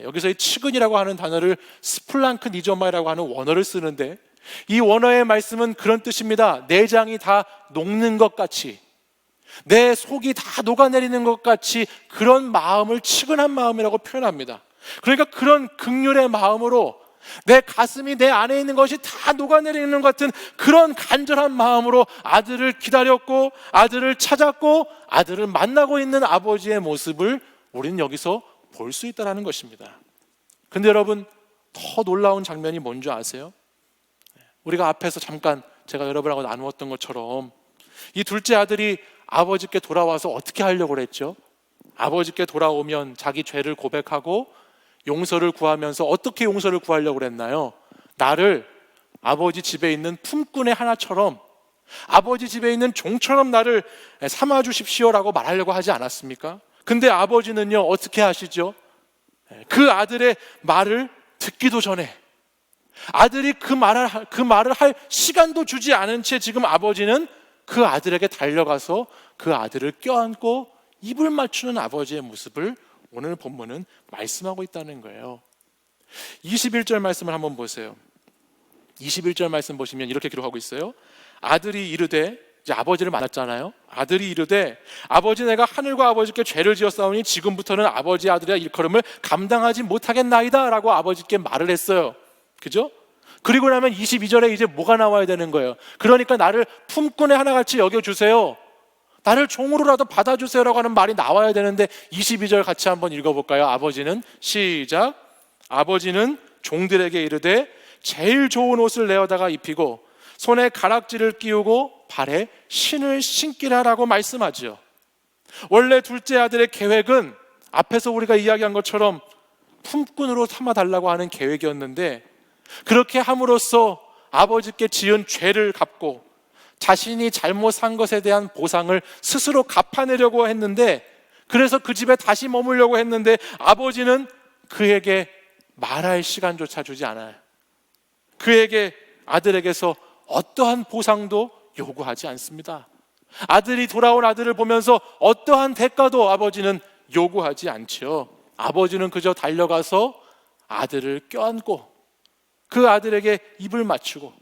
여기서 이 측은이라고 하는 단어를 스플랑크니조마이라고 하는 원어를 쓰는데 이 원어의 말씀은 그런 뜻입니다. 내장이 다 녹는 것 같이, 내 속이 다 녹아내리는 것 같이 그런 마음을 측은한 마음이라고 표현합니다. 그러니까 그런 긍휼의 마음으로 내 가슴이 내 안에 있는 것이 다 녹아내리는 것 같은 그런 간절한 마음으로 아들을 기다렸고 아들을 찾았고 아들을 만나고 있는 아버지의 모습을 우리는 여기서 볼 수 있다는 것입니다. 근데 여러분, 더 놀라운 장면이 뭔지 아세요? 우리가 앞에서 잠깐 제가 여러분하고 나누었던 것처럼 이 둘째 아들이 아버지께 돌아와서 어떻게 하려고 그랬죠? 아버지께 돌아오면 자기 죄를 고백하고 용서를 구하면서 어떻게 용서를 구하려고 그랬나요? 나를 아버지 집에 있는 품꾼의 하나처럼, 아버지 집에 있는 종처럼 나를 삼아 주십시오라고 말하려고 하지 않았습니까? 근데 아버지는요, 어떻게 하시죠? 그 아들의 말을 듣기도 전에, 아들이 그 말을 할 시간도 주지 않은 채 지금 아버지는 그 아들에게 달려가서 그 아들을 껴안고 입을 맞추는 아버지의 모습을 오늘 본문은 말씀하고 있다는 거예요. 21절 말씀을 한번 보세요. 21절 말씀 보시면 이렇게 기록하고 있어요. 아들이 이르되, 이제 아버지를 만났잖아요. 아들이 이르되 아버지, 내가 하늘과 아버지께 죄를 지었사오니 지금부터는 아버지 아들의 일컬음을 감당하지 못하겠나이다 라고 아버지께 말을 했어요. 그죠? 그리고 나면 22절에 이제 뭐가 나와야 되는 거예요? 그러니까 나를 품꾼의 하나같이 여겨주세요, 나를 종으로라도 받아주세요라고 하는 말이 나와야 되는데 22절 같이 한번 읽어볼까요? 아버지는, 시작. 아버지는 종들에게 이르되 제일 좋은 옷을 내어다가 입히고 손에 가락지를 끼우고 발에 신을 신기라라고 말씀하죠. 원래 둘째 아들의 계획은 앞에서 우리가 이야기한 것처럼 품꾼으로 삼아달라고 하는 계획이었는데, 그렇게 함으로써 아버지께 지은 죄를 갚고 자신이 잘못한 것에 대한 보상을 스스로 갚아내려고 했는데, 그래서 그 집에 다시 머물려고 했는데 아버지는 그에게 말할 시간조차 주지 않아요. 그에게, 아들에게서 어떠한 보상도 요구하지 않습니다. 아들이 돌아온 아들을 보면서 어떠한 대가도 아버지는 요구하지 않죠. 아버지는 그저 달려가서 아들을 껴안고 그 아들에게 입을 맞추고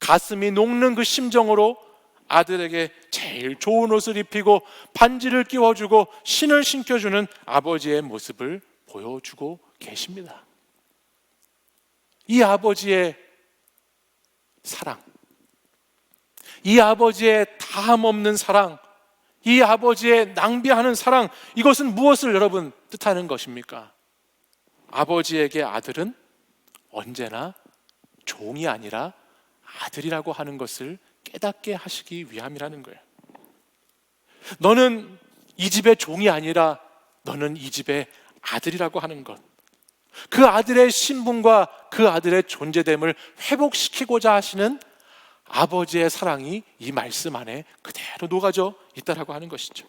가슴이 녹는 그 심정으로 아들에게 제일 좋은 옷을 입히고 반지를 끼워주고 신을 신겨주는 아버지의 모습을 보여주고 계십니다. 이 아버지의 사랑, 이 아버지의 다함 없는 사랑, 이 아버지의 낭비하는 사랑, 이것은 무엇을 여러분 뜻하는 것입니까? 아버지에게 아들은 언제나 종이 아니라 아들이라고 하는 것을 깨닫게 하시기 위함이라는 거예요. 너는 이 집의 종이 아니라 너는 이 집의 아들이라고 하는 것, 그 아들의 신분과 그 아들의 존재됨을 회복시키고자 하시는 아버지의 사랑이 이 말씀 안에 그대로 녹아져 있다라고 하는 것이죠.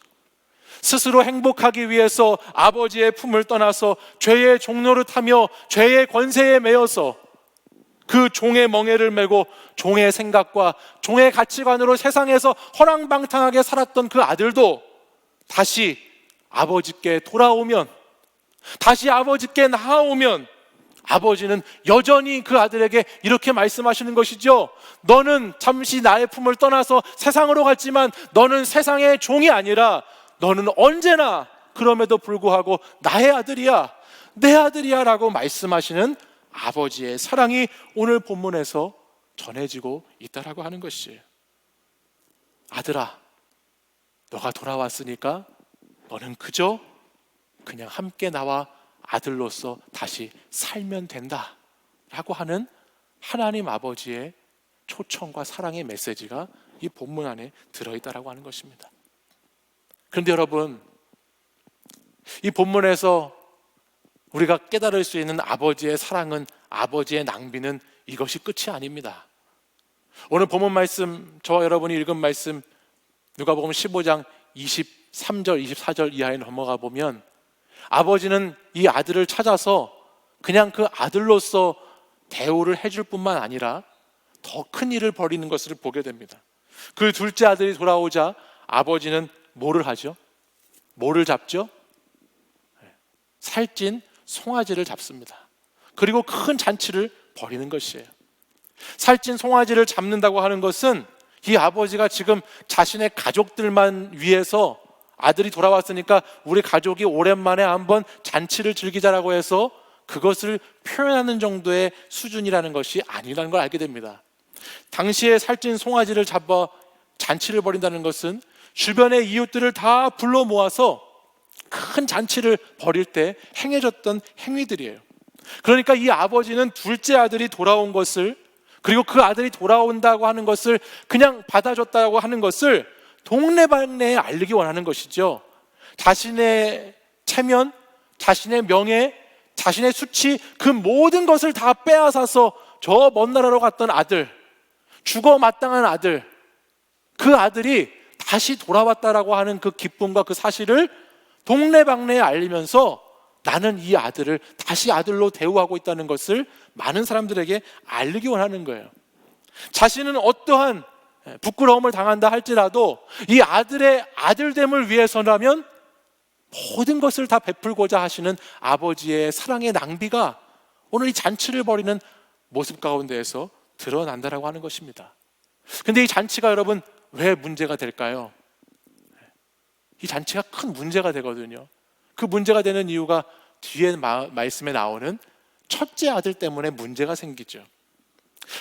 스스로 행복하기 위해서 아버지의 품을 떠나서 죄의 종노릇하며 죄의 권세에 매여서 그 종의 멍에를 메고 종의 생각과 종의 가치관으로 세상에서 허랑방탕하게 살았던 그 아들도 다시 아버지께 돌아오면, 다시 아버지께 나아오면 아버지는 여전히 그 아들에게 이렇게 말씀하시는 것이죠. 너는 잠시 나의 품을 떠나서 세상으로 갔지만 너는 세상의 종이 아니라 너는 언제나 그럼에도 불구하고 나의 아들이야, 내 아들이야 라고 말씀하시는 아버지의 사랑이 오늘 본문에서 전해지고 있다라고 하는 것이에요. 아들아, 너가 돌아왔으니까 너는 그저 그냥 함께 나와 아들로서 다시 살면 된다 라고 하는 하나님 아버지의 초청과 사랑의 메시지가 이 본문 안에 들어있다라고 하는 것입니다. 그런데 여러분, 이 본문에서 우리가 깨달을 수 있는 아버지의 사랑은, 아버지의 낭비는 이것이 끝이 아닙니다. 오늘 본문 말씀, 저와 여러분이 읽은 말씀 누가복음 15장 23절 24절 이하에 넘어가 보면 아버지는 이 아들을 찾아서 그냥 그 아들로서 대우를 해줄 뿐만 아니라 더 큰 일을 벌이는 것을 보게 됩니다. 그 둘째 아들이 돌아오자 아버지는 뭐를 하죠? 뭐를 잡죠? 살찐 송아지를 잡습니다. 그리고 큰 잔치를 벌이는 것이에요. 살찐 송아지를 잡는다고 하는 것은 이 아버지가 지금 자신의 가족들만 위해서 아들이 돌아왔으니까 우리 가족이 오랜만에 한번 잔치를 즐기자라고 해서 그것을 표현하는 정도의 수준이라는 것이 아니라는 걸 알게 됩니다. 당시에 살찐 송아지를 잡아 잔치를 벌인다는 것은 주변의 이웃들을 다 불러 모아서 큰 잔치를 벌일 때 행해졌던 행위들이에요. 그러니까 이 아버지는 둘째 아들이 돌아온 것을, 그리고 그 아들이 돌아온다고 하는 것을 그냥 받아줬다고 하는 것을 동네방네에 알리기 원하는 것이죠. 자신의 체면, 자신의 명예, 자신의 수치, 그 모든 것을 다 빼앗아서 저 먼 나라로 갔던 아들, 죽어 마땅한 아들, 그 아들이 다시 돌아왔다라고 하는 그 기쁨과 그 사실을 동네방네에 알리면서 나는 이 아들을 다시 아들로 대우하고 있다는 것을 많은 사람들에게 알리기 원하는 거예요. 자신은 어떠한 부끄러움을 당한다 할지라도 이 아들의 아들됨을 위해서라면 모든 것을 다 베풀고자 하시는 아버지의 사랑의 낭비가 오늘 이 잔치를 벌이는 모습 가운데에서 드러난다라고 하는 것입니다. 근데 이 잔치가 여러분 왜 문제가 될까요? 이 잔치가 큰 문제가 되거든요. 그 문제가 되는 이유가 뒤에 말씀에 나오는 첫째 아들 때문에 문제가 생기죠.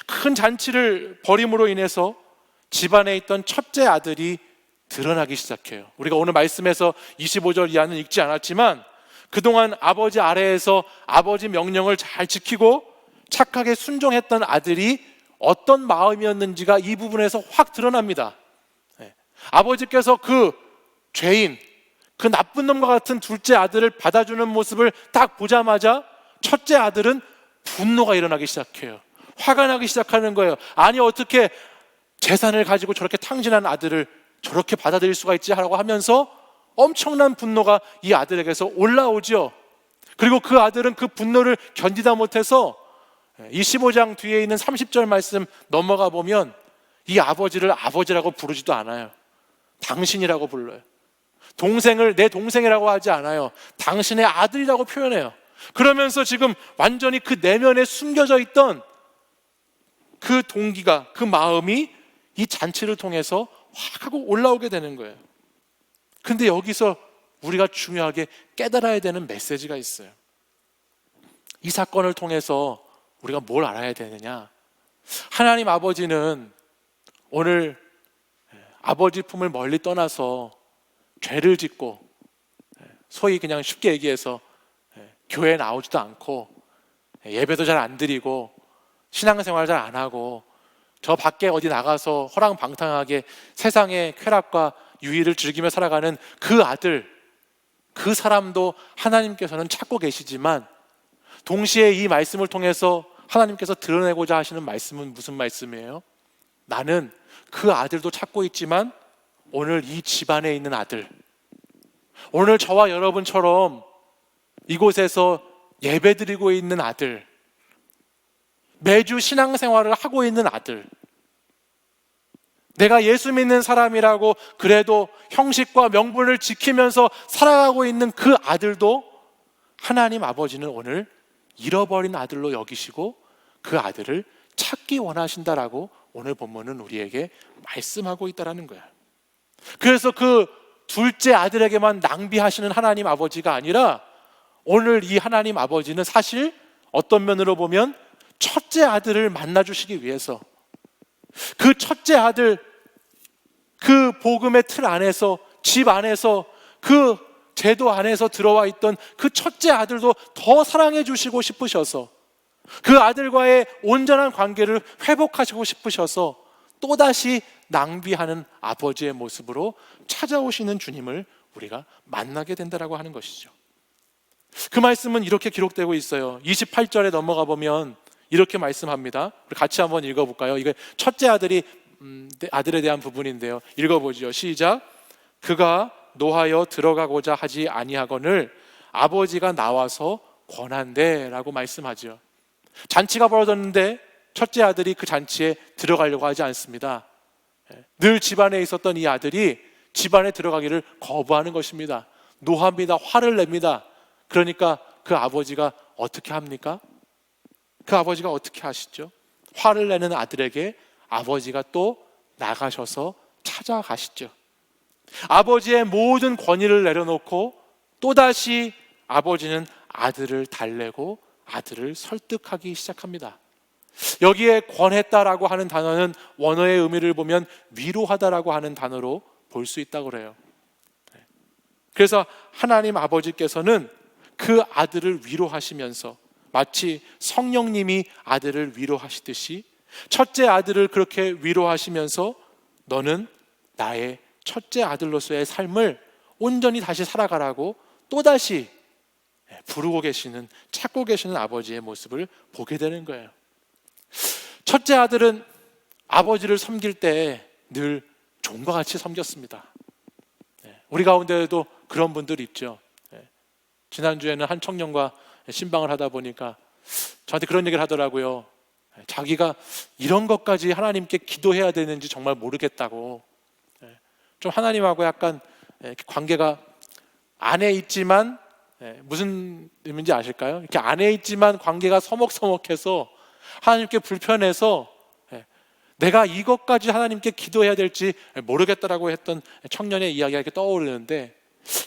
큰 잔치를 벌임으로 인해서 집안에 있던 첫째 아들이 드러나기 시작해요. 우리가 오늘 말씀에서 25절 이하는 읽지 않았지만 그동안 아버지 아래에서 아버지 명령을 잘 지키고 착하게 순종했던 아들이 어떤 마음이었는지가 이 부분에서 확 드러납니다. 아버지께서 그 죄인, 그 나쁜 놈과 같은 둘째 아들을 받아주는 모습을 딱 보자마자 첫째 아들은 분노가 일어나기 시작해요. 화가 나기 시작하는 거예요. 아니 어떻게 재산을 가지고 저렇게 탕진한 아들을 저렇게 받아들일 수가 있지 하라고 하면서 엄청난 분노가 이 아들에게서 올라오죠. 그리고 그 아들은 그 분노를 견디다 못해서 25장 뒤에 있는 30절 말씀 넘어가 보면 이 아버지를 아버지라고 부르지도 않아요. 당신이라고 불러요. 동생을 내 동생이라고 하지 않아요. 당신의 아들이라고 표현해요. 그러면서 지금 완전히 그 내면에 숨겨져 있던 그 동기가, 그 마음이 이 잔치를 통해서 확 하고 올라오게 되는 거예요. 근데 여기서 우리가 중요하게 깨달아야 되는 메시지가 있어요. 이 사건을 통해서 우리가 뭘 알아야 되느냐? 하나님 아버지는 오늘 아버지 품을 멀리 떠나서 죄를 짓고 소위 그냥 쉽게 얘기해서 교회에 나오지도 않고 예배도 잘 안 드리고 신앙생활 잘 안 하고 저 밖에 어디 나가서 허랑방탕하게 세상의 쾌락과 유의를 즐기며 살아가는 그 아들, 그 사람도 하나님께서는 찾고 계시지만 동시에 이 말씀을 통해서 하나님께서 드러내고자 하시는 말씀은 무슨 말씀이에요? 나는 그 아들도 찾고 있지만 오늘 이 집안에 있는 아들, 오늘 저와 여러분처럼 이곳에서 예배드리고 있는 아들, 매주 신앙생활을 하고 있는 아들, 내가 예수 믿는 사람이라고 그래도 형식과 명분을 지키면서 살아가고 있는 그 아들도 하나님 아버지는 오늘 잃어버린 아들로 여기시고 그 아들을 찾기 원하신다라고 오늘 본문은 우리에게 말씀하고 있다라는 거야. 그래서 그 둘째 아들에게만 낭비하시는 하나님 아버지가 아니라 오늘 이 하나님 아버지는 사실 어떤 면으로 보면 첫째 아들을 만나주시기 위해서 그 첫째 아들, 그 복음의 틀 안에서, 집 안에서, 그 제도 안에서 들어와 있던 그 첫째 아들도 더 사랑해 주시고 싶으셔서 그 아들과의 온전한 관계를 회복하시고 싶으셔서 또다시 낭비하는 아버지의 모습으로 찾아오시는 주님을 우리가 만나게 된다라고 하는 것이죠. 그 말씀은 이렇게 기록되고 있어요. 28절에 넘어가 보면 이렇게 말씀합니다. 우리 같이 한번 읽어볼까요? 이게 첫째 아들에 대한 부분인데요. 읽어보죠. 시작. 그가 노하여 들어가고자 하지 아니하거늘 아버지가 나와서 권한대라고 말씀하죠. 잔치가 벌어졌는데 첫째 아들이 그 잔치에 들어가려고 하지 않습니다. 늘 집안에 있었던 이 아들이 집안에 들어가기를 거부하는 것입니다. 노합니다. 화를 냅니다. 그러니까 그 아버지가 어떻게 합니까? 그 아버지가 어떻게 하시죠? 화를 내는 아들에게 아버지가 또 나가셔서 찾아가시죠. 아버지의 모든 권위를 내려놓고 또다시 아버지는 아들을 달래고 아들을 설득하기 시작합니다. 여기에 권했다라고 하는 단어는 원어의 의미를 보면 위로하다라고 하는 단어로 볼 수 있다고 그래요. 그래서 하나님 아버지께서는 그 아들을 위로하시면서 마치 성령님이 아들을 위로하시듯이 첫째 아들을 그렇게 위로하시면서 너는 나의 첫째 아들로서의 삶을 온전히 다시 살아가라고 또다시 부르고 계시는, 찾고 계시는 아버지의 모습을 보게 되는 거예요. 첫째 아들은 아버지를 섬길 때 늘 종과 같이 섬겼습니다. 우리 가운데에도 그런 분들이 있죠. 지난주에는 한 청년과 신방을 하다 보니까 저한테 그런 얘기를 하더라고요. 자기가 이런 것까지 하나님께 기도해야 되는지 정말 모르겠다고. 좀 하나님하고 약간 관계가 안에 있지만 무슨 의미인지 아실까요? 이렇게 안에 있지만 관계가 서먹서먹해서 하나님께 불편해서 내가 이것까지 하나님께 기도해야 될지 모르겠다라고 했던 청년의 이야기가 이렇게 떠오르는데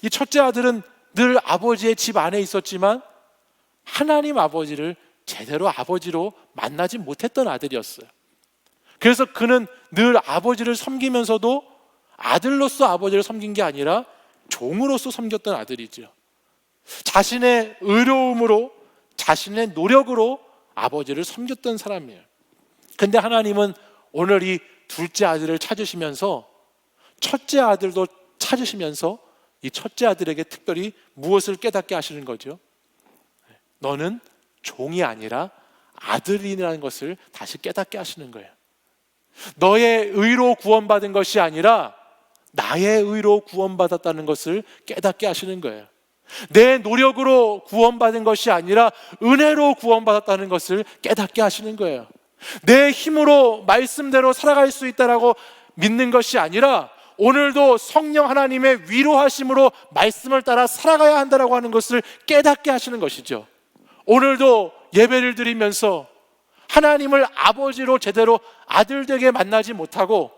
이 첫째 아들은 늘 아버지의 집 안에 있었지만 하나님 아버지를 제대로 아버지로 만나지 못했던 아들이었어요. 그래서 그는 늘 아버지를 섬기면서도 아들로서 아버지를 섬긴 게 아니라 종으로서 섬겼던 아들이죠. 자신의 의로움으로, 자신의 노력으로 아버지를 섬겼던 사람이에요. 근데 하나님은 오늘 이 둘째 아들을 찾으시면서 첫째 아들도 찾으시면서 이 첫째 아들에게 특별히 무엇을 깨닫게 하시는 거죠? 너는 종이 아니라 아들이라는 것을 다시 깨닫게 하시는 거예요. 너의 의로 구원받은 것이 아니라 나의 의로 구원받았다는 것을 깨닫게 하시는 거예요. 내 노력으로 구원받은 것이 아니라 은혜로 구원받았다는 것을 깨닫게 하시는 거예요. 내 힘으로 말씀대로 살아갈 수 있다라고 믿는 것이 아니라 오늘도 성령 하나님의 위로하심으로 말씀을 따라 살아가야 한다라고 하는 것을 깨닫게 하시는 것이죠. 오늘도 예배를 드리면서 하나님을 아버지로 제대로 아들 되게 만나지 못하고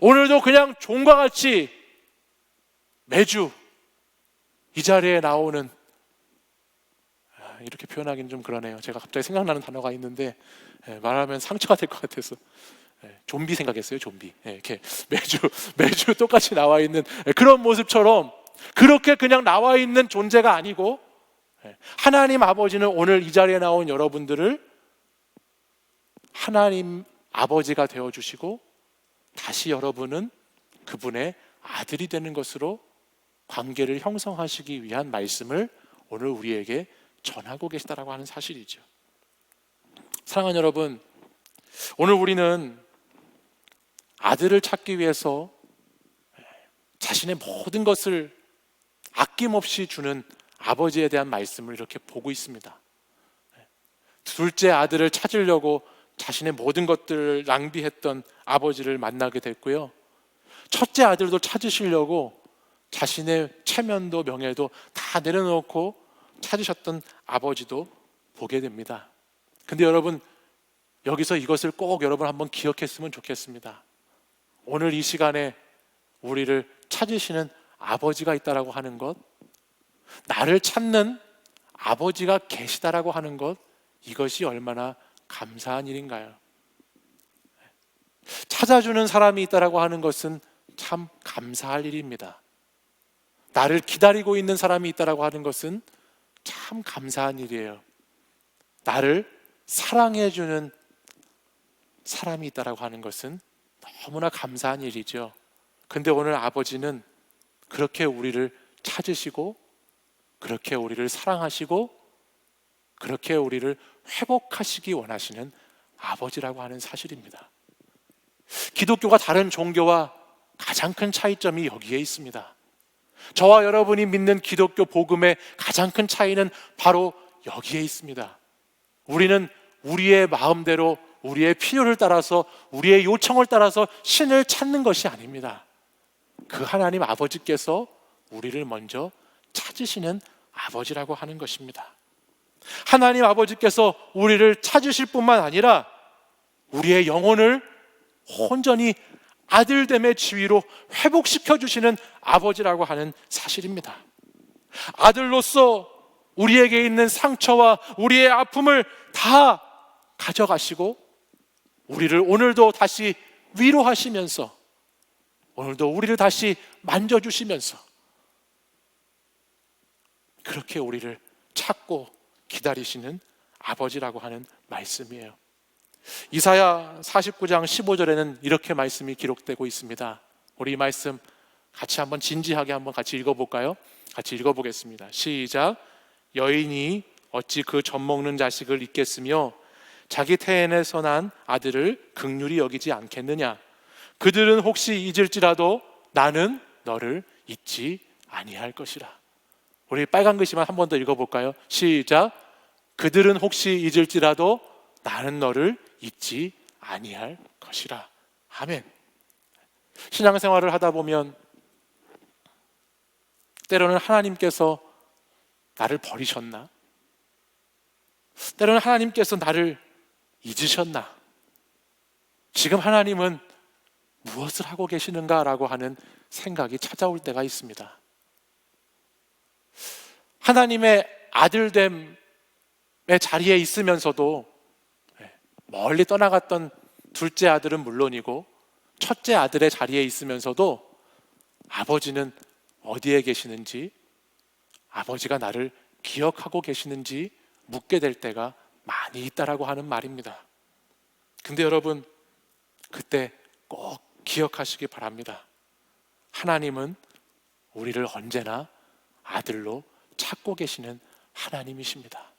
오늘도 그냥 종과 같이 매주 이 자리에 나오는, 이렇게 표현하기는 좀 그러네요. 제가 갑자기 생각나는 단어가 있는데 말하면 상처가 될 것 같아서 좀비 생각했어요. 좀비. 이렇게 매주 똑같이 나와 있는 그런 모습처럼 그렇게 그냥 나와 있는 존재가 아니고 하나님 아버지는 오늘 이 자리에 나온 여러분들을 하나님 아버지가 되어주시고 다시 여러분은 그분의 아들이 되는 것으로 관계를 형성하시기 위한 말씀을 오늘 우리에게 전하고 계시다라고 하는 사실이죠. 사랑하는 여러분, 오늘 우리는 아들을 찾기 위해서 자신의 모든 것을 아낌없이 주는 아버지에 대한 말씀을 이렇게 보고 있습니다. 둘째 아들을 찾으려고 자신의 모든 것들을 낭비했던 아버지를 만나게 됐고요. 첫째 아들도 찾으시려고 자신의 체면도 명예도 다 내려놓고 찾으셨던 아버지도 보게 됩니다. 근데 여러분, 여기서 이것을 꼭 여러분 한번 기억했으면 좋겠습니다. 오늘 이 시간에 우리를 찾으시는 아버지가 있다라고 하는 것, 나를 찾는 아버지가 계시다라고 하는 것, 이것이 얼마나 감사한 일인가요? 찾아주는 사람이 있다라고 하는 것은 참 감사할 일입니다. 나를 기다리고 있는 사람이 있다라고 하는 것은 참 감사한 일이에요. 나를 사랑해주는 사람이 있다라고 하는 것은 너무나 감사한 일이죠. 근데 오늘 아버지는 그렇게 우리를 찾으시고, 그렇게 우리를 사랑하시고, 그렇게 우리를 회복하시기 원하시는 아버지라고 하는 사실입니다. 기독교가 다른 종교와 가장 큰 차이점이 여기에 있습니다. 저와 여러분이 믿는 기독교 복음의 가장 큰 차이는 바로 여기에 있습니다. 우리는 우리의 마음대로, 우리의 필요를 따라서, 우리의 요청을 따라서 신을 찾는 것이 아닙니다. 그 하나님 아버지께서 우리를 먼저 찾으시는 아버지라고 하는 것입니다. 하나님 아버지께서 우리를 찾으실 뿐만 아니라 우리의 영혼을 온전히 아들됨의 지위로 회복시켜 주시는 아버지라고 하는 사실입니다. 아들로서 우리에게 있는 상처와 우리의 아픔을 다 가져가시고, 우리를 오늘도 다시 위로하시면서, 오늘도 우리를 다시 만져주시면서, 그렇게 우리를 찾고 기다리시는 아버지라고 하는 말씀이에요. 이사야 49장 15절에는 이렇게 말씀이 기록되고 있습니다. 우리 이 말씀 같이 한번 진지하게 한번 같이 읽어볼까요? 같이 읽어보겠습니다. 시작. 여인이 어찌 그 젖먹는 자식을 잊겠으며 자기 태엔에서 난 아들을 긍휼히 여기지 않겠느냐. 그들은 혹시 잊을지라도 나는 너를 잊지 아니할 것이라. 우리 빨간 글씨만 한 번 더 읽어볼까요? 시작. 그들은 혹시 잊을지라도 나는 너를 잊지 아니할 것이라. 아멘. 신앙생활을 하다 보면 때로는 하나님께서 나를 버리셨나? 때로는 하나님께서 나를 잊으셨나? 지금 하나님은 무엇을 하고 계시는가라고 하는 생각이 찾아올 때가 있습니다. 하나님의 아들됨의 자리에 있으면서도 멀리 떠나갔던 둘째 아들은 물론이고 첫째 아들의 자리에 있으면서도 아버지는 어디에 계시는지, 아버지가 나를 기억하고 계시는지 묻게 될 때가 많이 있다라고 하는 말입니다. 근데 여러분, 그때 꼭 기억하시기 바랍니다. 하나님은 우리를 언제나 아들로 찾고 계시는 하나님이십니다.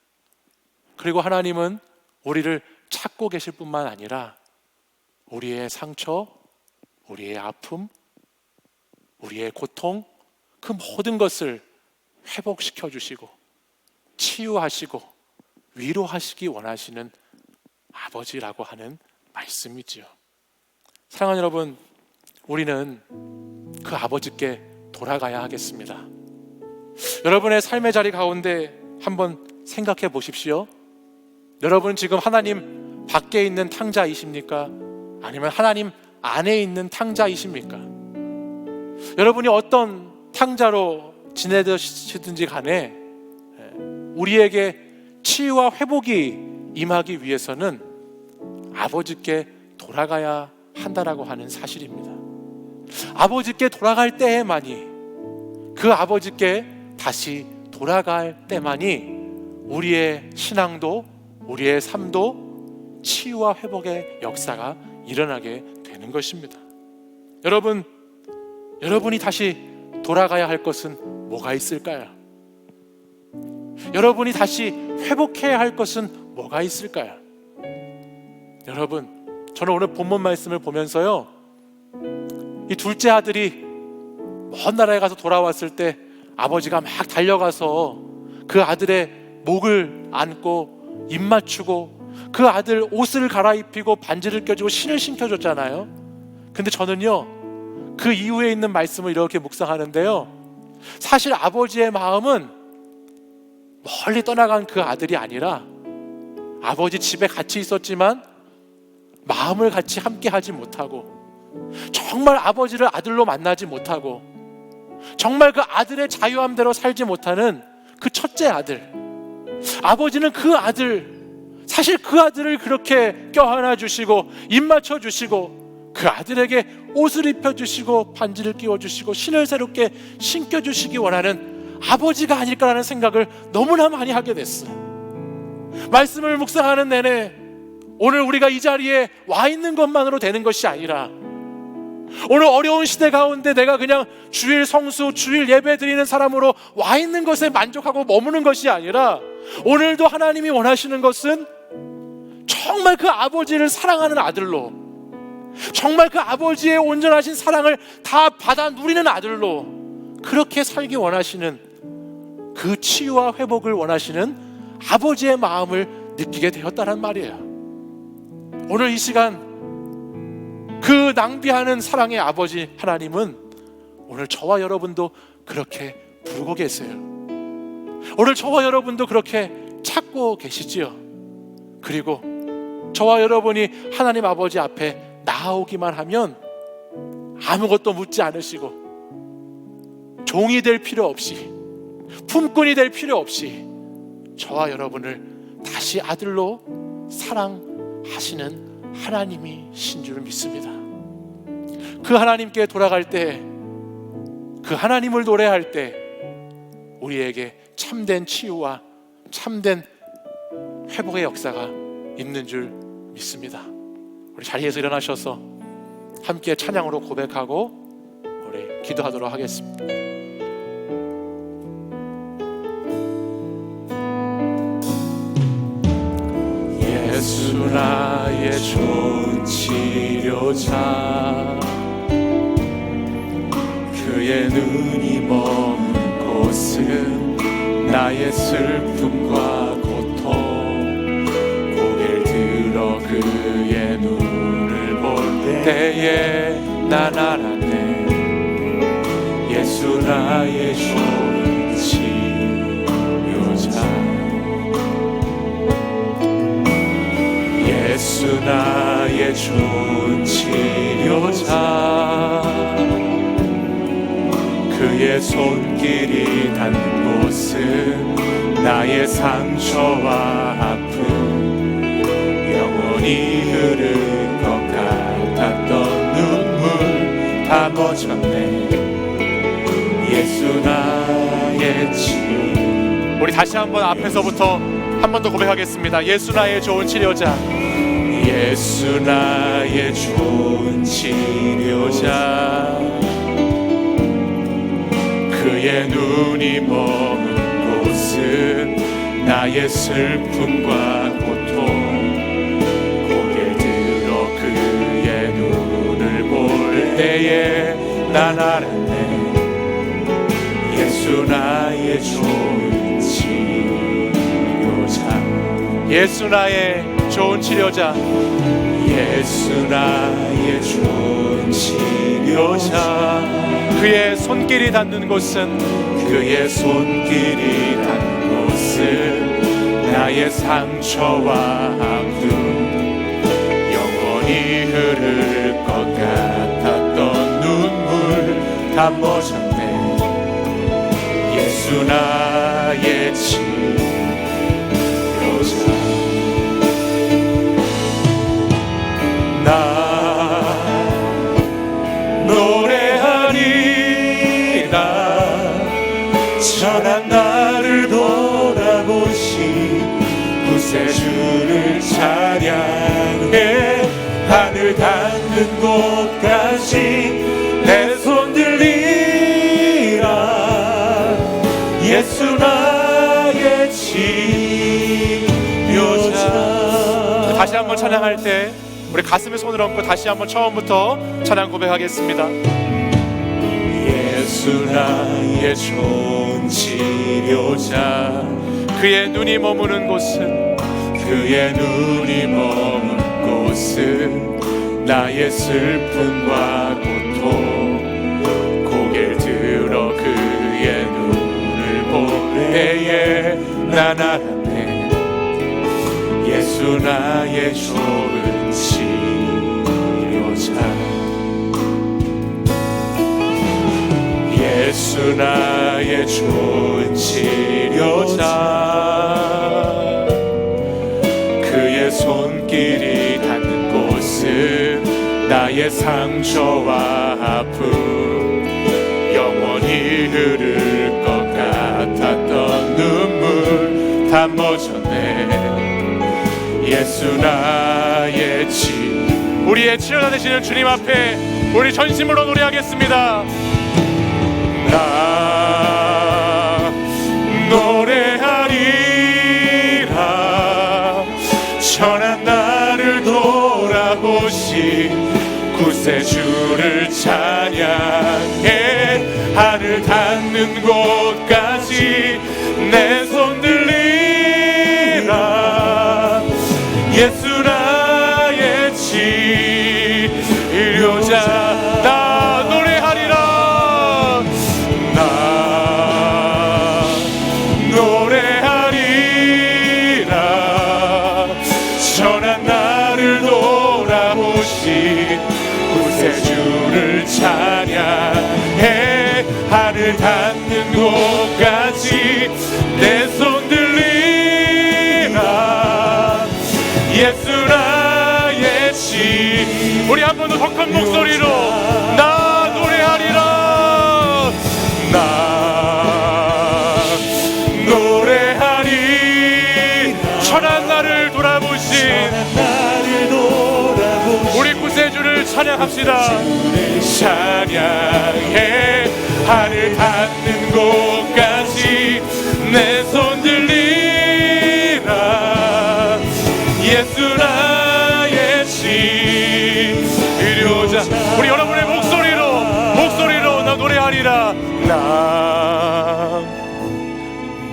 그리고 하나님은 우리를 찾고 계실 뿐만 아니라 우리의 상처, 우리의 아픔, 우리의 고통, 그 모든 것을 회복시켜 주시고 치유하시고 위로하시기 원하시는 아버지라고 하는 말씀이지요. 사랑하는 여러분, 우리는 그 아버지께 돌아가야 하겠습니다. 여러분의 삶의 자리 가운데 한번 생각해 보십시오. 여러분 지금 하나님 밖에 있는 탕자이십니까? 아니면 하나님 안에 있는 탕자이십니까? 여러분이 어떤 탕자로 지내시든지 간에 우리에게 치유와 회복이 임하기 위해서는 아버지께 돌아가야 한다라고 하는 사실입니다. 아버지께 돌아갈 때에만이, 그 아버지께 다시 돌아갈 때만이 우리의 신앙도, 우리의 삶도 치유와 회복의 역사가 일어나게 되는 것입니다. 여러분이 다시 돌아가야 할 것은 뭐가 있을까요? 여러분이 다시 회복해야 할 것은 뭐가 있을까요? 여러분, 저는 오늘 본문 말씀을 보면서요, 이 둘째 아들이 먼 나라에 가서 돌아왔을 때 아버지가 막 달려가서 그 아들의 목을 안고 입 맞추고 그 아들 옷을 갈아입히고 반지를 껴주고 신을 신겨줬잖아요. 근데 저는요, 그 이후에 있는 말씀을 이렇게 묵상하는데요, 사실 아버지의 마음은 멀리 떠나간 그 아들이 아니라 아버지 집에 같이 있었지만 마음을 같이 함께 하지 못하고, 정말 아버지를 아들로 만나지 못하고, 정말 그 아들의 자유함대로 살지 못하는 그 첫째 아들. 아버지는 그 아들, 사실 그 아들을 그렇게 껴안아 주시고 입 맞춰 주시고 그 아들에게 옷을 입혀 주시고 반지를 끼워 주시고 신을 새롭게 신겨 주시기 원하는 아버지가 아닐까라는 생각을 너무나 많이 하게 됐어요. 말씀을 묵상하는 내내 오늘 우리가 이 자리에 와 있는 것만으로 되는 것이 아니라, 오늘 어려운 시대 가운데 내가 그냥 주일 성수, 주일 예배 드리는 사람으로 와 있는 것에 만족하고 머무는 것이 아니라, 오늘도 하나님이 원하시는 것은 정말 그 아버지를 사랑하는 아들로, 정말 그 아버지의 온전하신 사랑을 다 받아 누리는 아들로 그렇게 살기 원하시는, 그 치유와 회복을 원하시는 아버지의 마음을 느끼게 되었다는 말이에요. 오늘 이 시간 그 낭비하는 사랑의 아버지 하나님은 오늘 저와 여러분도 그렇게 부르고 계세요. 오늘 저와 여러분도 그렇게 찾고 계시지요. 그리고 저와 여러분이 하나님 아버지 앞에 나아오기만 하면 아무것도 묻지 않으시고, 종이 될 필요 없이, 품꾼이 될 필요 없이 저와 여러분을 다시 아들로 사랑하시는 하나님이신 줄 믿습니다. 그 하나님께 돌아갈 때, 그 하나님을 노래할 때 우리에게 참된 치유와 참된 회복의 역사가 있는 줄 믿습니다. 우리 자리에서 일어나셔서 함께 찬양으로 고백하고 우리 기도하도록 하겠습니다. 예수 나의 좋은 치료자, 그의 눈이 머문 곳은 나의 슬픔과 고통, 고개를 들어 그의 눈을 볼 때에 난 알았네. 예수 나의 좋은 치료자, 예수 나의 좋은 치료자, 그의 손길이 닿는 곳은 나의 상처와 아픔, 영원히 흐를 것 같았던 눈물 다 멎었네. 예수 나의 치유. 우리 다시 한번 앞에서부터 한 번 더 고백하겠습니다. 예수 나의 좋은 치료자, 예수 나의 좋은 치료자, 그의 눈이 머문 곳은 나의 슬픔과 고통, 고개 들어 그의 눈을 볼 때에 난 알았네. 예수 나의 좋은 치료자, 예수 나의 좋은 치료자, 예수 나의 좋은 치료자, 그의 손길이 닿는 곳은, 그의 손길이 닿는 곳은 나의 상처와 아픔, 영원히 흐를 것 같았던 눈물 다 멎었네. 예수 나의 치료자. 나 노래하리라, 천한 나를 돌아보신 구세주를 찬양해. 하늘 닿는 곳까지 내 손 들리라. 예수 나의 치료자. 다시 한번 찬양할 때 우리 가슴에 손을 얹고 다시 한번 처음부터 찬양 고백하겠습니다. 예수 나의 좋은 치료자, 그의 눈이 머무는 곳은, 그의 눈이 머무는 곳은 나의 슬픔과 고통, 고개를 들어 그의 눈을 볼 때에 난 알았네. 예수 예수 나의 좋은 치료자, 예수 나의 좋은 치료자. 그의 손길이 닿는 곳은 나의 상처와 아픔, 영원히 흐를 것 같았던 눈물 다 멎었네. 예수 나의 우리의 치료자 되시는 주님 앞에 우리 전심으로 노래하겠습니다. 나 노래하리라, 천한 나를 돌아보신 구세주를 찬양해. 하늘 닿는 곳까지 내 손 들리라. 예수 나의 치료자, 나 노래하리라, 나 노래하리라. 천한 나를 돌아보신 구세주를 찬양해. 하늘 닿는 곳까지 내 손 들리라. 예수 나의 우리 한 번 더 더 큰 목소리로 나 노래하리라, 나 노래하리. 천한 나를 돌아보신 우리 구세주를 찬양합시다. 찬양해. 하늘 닿는 곳까지 내 손 들리라. 예수 나의 치료자. 우리 여러분의 목소리로 나 노래하리라, 나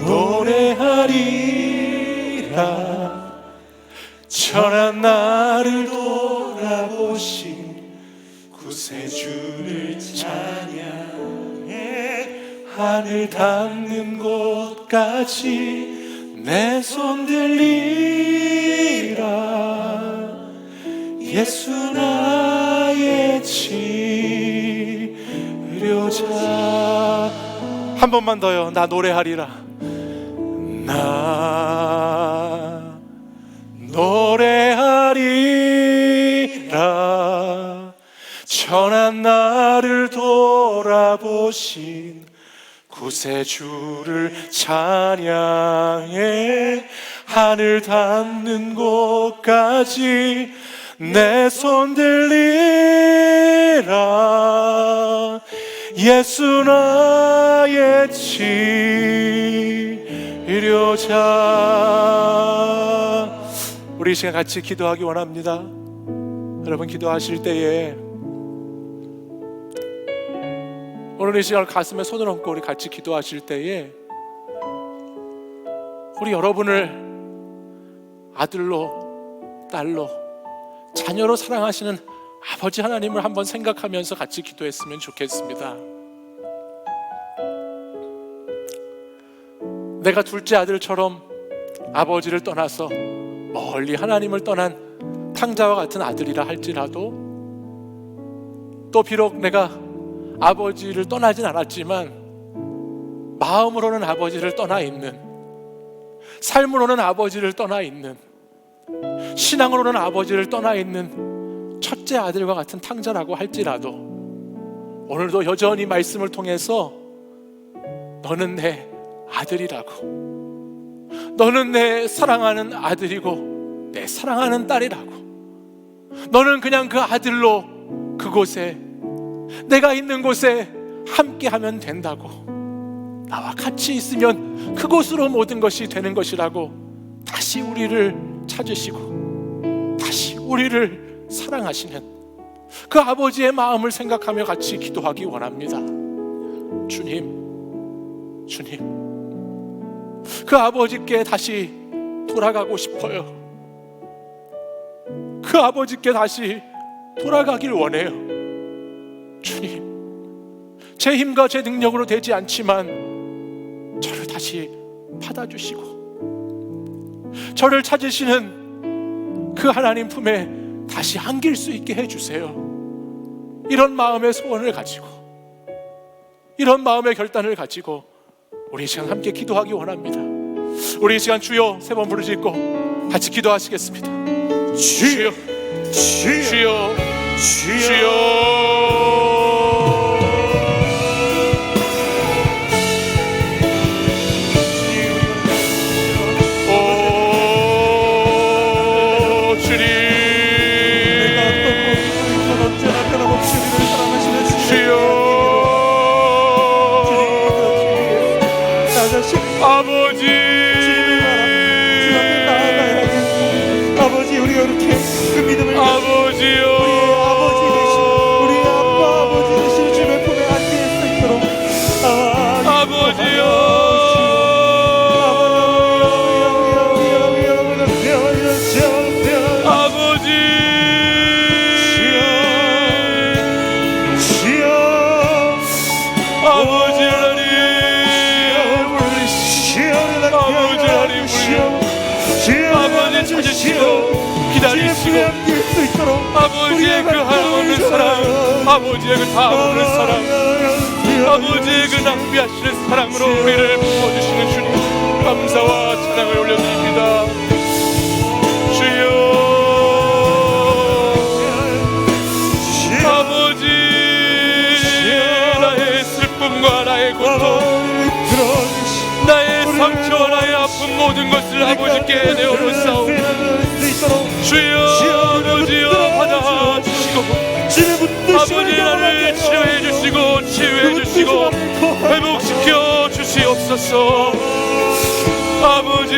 노래하리라. 천한 나를 돌아보신 구세주를 찬양해. 하늘 닿는 곳까지 내 손 들리라. 예수 나의 치료자. 한 번만 더요. 나 노래하리라, 나 노래하리라. 천한 나를 돌아보신 구세주를 찬양해. 하늘 닿는 곳까지 내 손 들리라. 예수 나의 치료자. 우리 이 시간 같이 기도하기 원합니다. 여러분 기도하실 때에 오늘 이 시간 가슴에 손을 얹고 우리 같이 기도하실 때에 우리 여러분을 아들로, 딸로, 자녀로 사랑하시는 아버지 하나님을 한번 생각하면서 같이 기도했으면 좋겠습니다. 내가 둘째 아들처럼 아버지를 떠나서 멀리 하나님을 떠난 탕자와 같은 아들이라 할지라도, 또 비록 내가 아버지를 떠나진 않았지만 마음으로는 아버지를 떠나 있는, 삶으로는 아버지를 떠나 있는, 신앙으로는 아버지를 떠나 있는 첫째 아들과 같은 탕자라고 할지라도 오늘도 여전히 말씀을 통해서 너는 내 아들이라고, 너는 내 사랑하는 아들이고 내 사랑하는 딸이라고, 너는 그냥 그 아들로 그곳에, 내가 있는 곳에 함께하면 된다고, 나와 같이 있으면 그곳으로 모든 것이 되는 것이라고 다시 우리를 찾으시고 다시 우리를 사랑하시는 그 아버지의 마음을 생각하며 같이 기도하기 원합니다. 주님, 그 아버지께 다시 돌아가고 싶어요. 그 아버지께 다시 돌아가길 원해요. 주님, 제 힘과 제 능력으로 되지 않지만 저를 다시 받아주시고 저를 찾으시는 그 하나님 품에 다시 안길 수 있게 해주세요. 이런 마음의 소원을 가지고, 이런 마음의 결단을 가지고 우리 이 시간 함께 기도하기 원합니다. 우리 이 시간 주여 세 번 부르짖고 같이 기도하시겠습니다. 주여, 주여, 주여.
아버지, 아버지, 우리가 이렇게 그 믿음을
아버지요,
우리의 아버지 되신, 우리의 아빠 아버지 되신 주님의 품에 안길 수 있도록
아버지요. 아버지 찾으시고 기다리시고 아버지의 그 하나없는 사랑, 아버지의 그 다함없는 사랑, 아버지의 그 낭비하시는 사랑으로 우리를 부어주시는 주님 감사와 찬양을 올려드립니다. 주여, 아버지, 나의 슬픔과 나의 고통, 나의 상처와 나의 아픈 모든 것을 아버지께 내어놓사오. 주여, 아버지여 받아주시고 아버지 나를 치료해 주시고 치유해 주시고 회복시켜 주시옵소서. 아버지,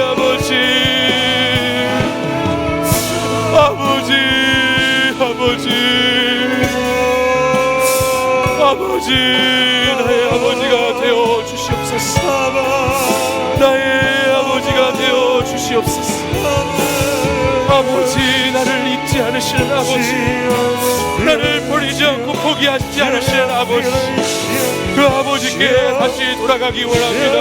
아버지, 아버지, 아버지, 아버지, 나의 아버지가 되어 주시옵소서. 나의 아버지가 되어 주시옵소서. 아버지, 나를 잊지 않으시는 아버지, 나를 버리지 않고 포기하시지 않으시는 아버지, 그 아버지께 다시 돌아가기 원합니다.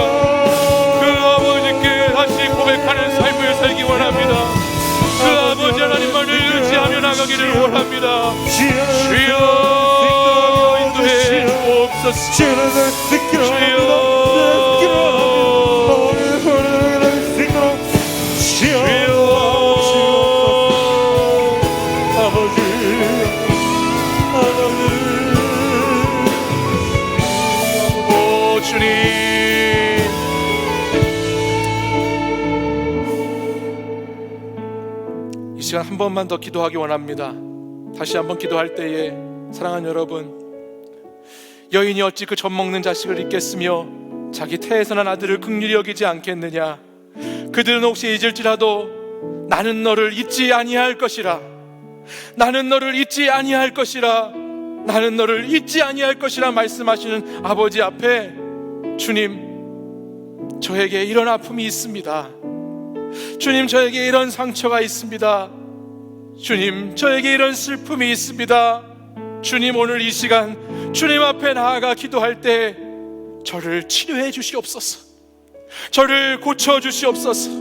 그 아버지께 다시 고백하는 삶을 살기 원합니다. 그 아버지 하나님만을 의지하며 나가기를 원합니다. 주여, 인도해 주옵소서. 주여, 이 시간 한 번만 더 기도하기 원합니다. 다시 한번 기도할 때에 사랑하는 여러분, 여인이 어찌 그 젖 먹는 자식을 잊겠으며 자기 태에서 난 아들을 긍휼히 여기지 않겠느냐. 그들은 혹시 잊을지라도 나는 너를 잊지 아니할 것이라, 나는 너를 잊지 아니할 것이라, 나는 너를 잊지 아니할 것이라 말씀하시는 아버지 앞에, 주님, 저에게 이런 아픔이 있습니다. 주님, 저에게 이런 상처가 있습니다. 주님, 저에게 이런 슬픔이 있습니다. 주님, 오늘 이 시간 주님 앞에 나아가 기도할 때 저를 치료해 주시옵소서. 저를 고쳐 주시옵소서.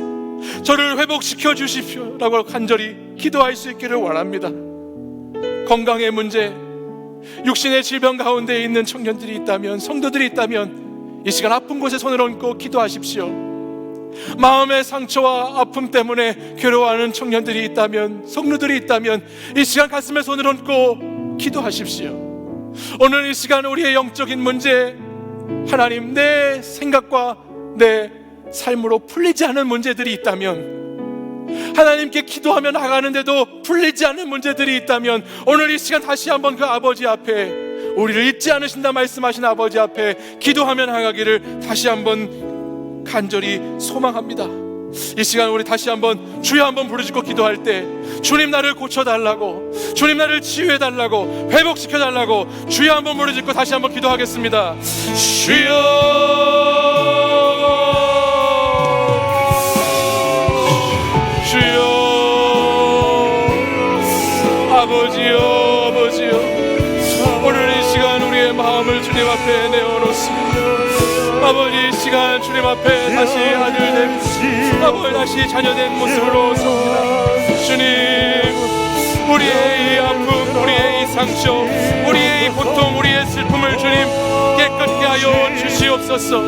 저를 회복시켜 주십시오 라고 간절히 기도할 수 있기를 원합니다. 건강의 문제, 육신의 질병 가운데 있는 청년들이 있다면, 성도들이 있다면 이 시간 아픈 곳에 손을 얹고 기도하십시오. 마음의 상처와 아픔 때문에 괴로워하는 청년들이 있다면, 성도들이 있다면 이 시간 가슴에 손을 얹고 기도하십시오. 오늘 이 시간 우리의 영적인 문제, 하나님, 내 생각과 내 삶으로 풀리지 않은 문제들이 있다면, 하나님께 기도하며 나가는데도 풀리지 않는 문제들이 있다면, 오늘 이 시간 다시 한번 그 아버지 앞에, 우리를 잊지 않으신다 말씀하신 아버지 앞에 기도하며 나가기를 다시 한번 간절히 소망합니다. 이 시간 우리 다시 한번 주여 한번 부르짖고 기도할 때, 주님 나를 고쳐달라고, 주님 나를 치유해달라고, 회복시켜달라고 주여 한번 부르짖고 다시 한번 기도하겠습니다. 주여, 주여, 아버지여, 아버지여, 오늘 이 시간 우리의 마음을 주님 앞에 내어놓습니다. 아버지, 이 시간 주님 앞에 다시 아들된, 아버지 다시 자녀된 모습으로 섭니다. 주님, 우리의 이 아픔, 우리의 이 상처, 우리의 이 고통, 우리의 슬픔을 주님 깨끗게 하여 주시옵소서.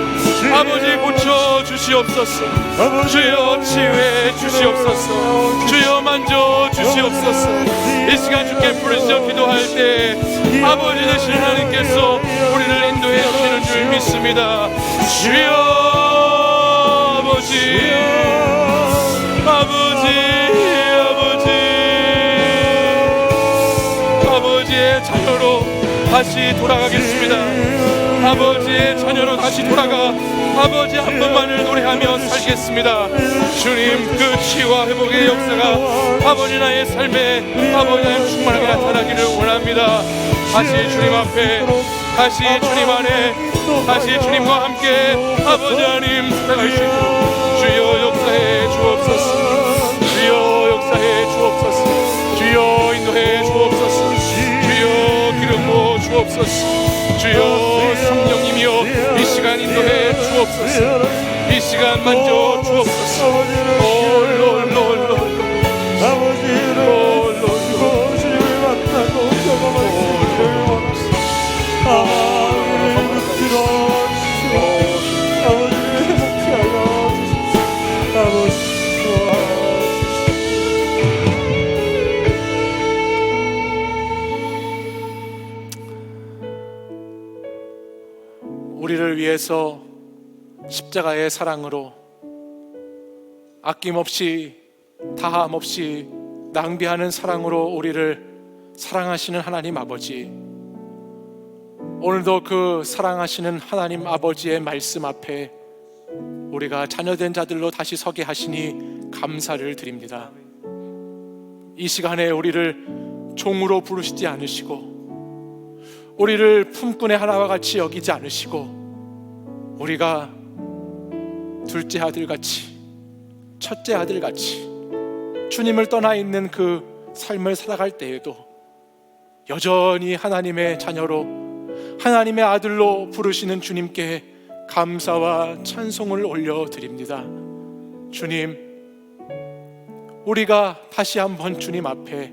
아버지, 고쳐 주시옵소서. 주여, 치유해 주시옵소서. 주여, 만져 주시옵소서. 이 시간 주께 부르짖어 기도할 때 아버지 되시는 하나님께서 우리를 인도해 주시는 줄 믿습니다. 주여, 아버지, 아버지의 자녀로 다시 돌아가겠습니다. 아버지의 자녀로 다시 돌아가 아버지 한 분만을 노래하며 살겠습니다. 주님, 그 치유와 회복의 역사가 아버지 나의 삶에 아버지 하나님 충만하게 나타나기를 원합니다. 다시 주님 앞에, 다시 주님 안에, 다시 주님과 함께 아버지 하나님 살아갈 수 있도록 주여 역사해 주옵소서. 주여 역사해 주옵소서. 주여 인도해 주옵소서. 주여 기름 부어 주옵소서. 주여 성령님이여 이 시간 인도해 주옵소서. 이 시간 만져 주옵소서.
아버지를 주님을 만나고 경험하기를 원합니다. 우리를 붙들어 주시고 아버지를 행복케 하여 주시옵소서. 아버지
우리를 위해서 십자가의 사랑으로 아낌없이 다함없이 낭비하는 사랑으로 우리를 사랑하시는 하나님 아버지, 오늘도 그 사랑하시는 하나님 아버지의 말씀 앞에 우리가 자녀된 자들로 다시 서게 하시니 감사를 드립니다. 이 시간에 우리를 종으로 부르시지 않으시고 우리를 품꾼의 하나와 같이 여기지 않으시고 우리가 둘째 아들같이 첫째 아들같이 주님을 떠나 있는 그 삶을 살아갈 때에도 여전히 하나님의 자녀로 하나님의 아들로 부르시는 주님께 감사와 찬송을 올려드립니다. 주님, 우리가 다시 한번 주님 앞에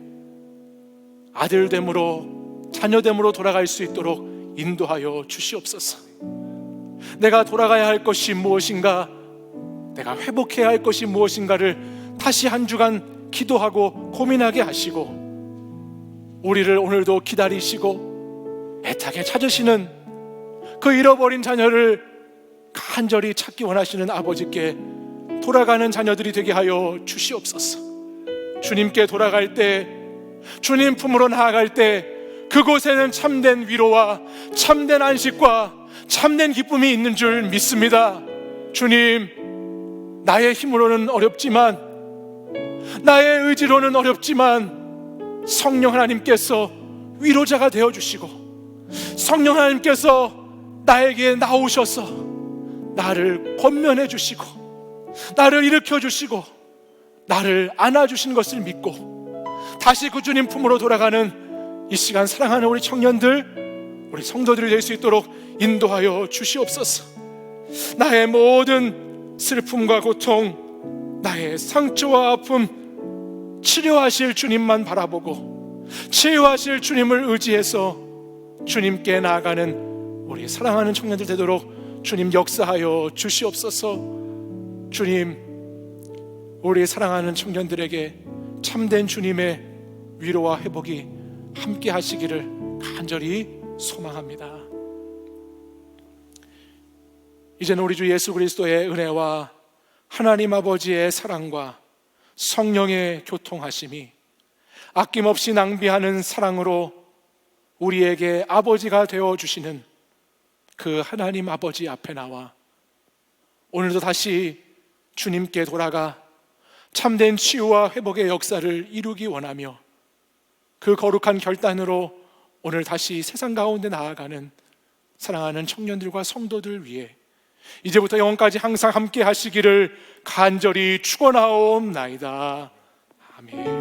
아들됨으로 자녀됨으로 돌아갈 수 있도록 인도하여 주시옵소서. 내가 돌아가야 할 것이 무엇인가, 내가 회복해야 할 것이 무엇인가를 다시 한 주간 기도하고 고민하게 하시고 우리를 오늘도 기다리시고 애타게 찾으시는 그 잃어버린 자녀를 간절히 찾기 원하시는 아버지께 돌아가는 자녀들이 되게 하여 주시옵소서. 주님께 돌아갈 때, 주님 품으로 나아갈 때 그곳에는 참된 위로와 참된 안식과 참된 기쁨이 있는 줄 믿습니다. 주님, 나의 힘으로는 어렵지만, 나의 의지로는 어렵지만 성령 하나님께서 위로자가 되어주시고 성령 하나님께서 나에게 나오셔서 나를 권면해 주시고 나를 일으켜 주시고 나를 안아주시는 것을 믿고 다시 그 주님 품으로 돌아가는 이 시간 사랑하는 우리 청년들, 우리 성도들이 될 수 있도록 인도하여 주시옵소서. 나의 모든 슬픔과 고통, 나의 상처와 아픔 치료하실 주님만 바라보고 치유하실 주님을 의지해서 주님께 나아가는 우리 사랑하는 청년들 되도록 주님 역사하여 주시옵소서. 주님, 우리 사랑하는 청년들에게 참된 주님의 위로와 회복이 함께 하시기를 간절히 소망합니다. 이제는 우리 주 예수 그리스도의 은혜와 하나님 아버지의 사랑과 성령의 교통하심이 아낌없이 낭비하는 사랑으로 우리에게 아버지가 되어주시는 그 하나님 아버지 앞에 나와 오늘도 다시 주님께 돌아가 참된 치유와 회복의 역사를 이루기 원하며 그 거룩한 결단으로 오늘 다시 세상 가운데 나아가는 사랑하는 청년들과 성도들 위해 이제부터 영원까지 항상 함께 하시기를 간절히 축원하옵나이다. 아멘.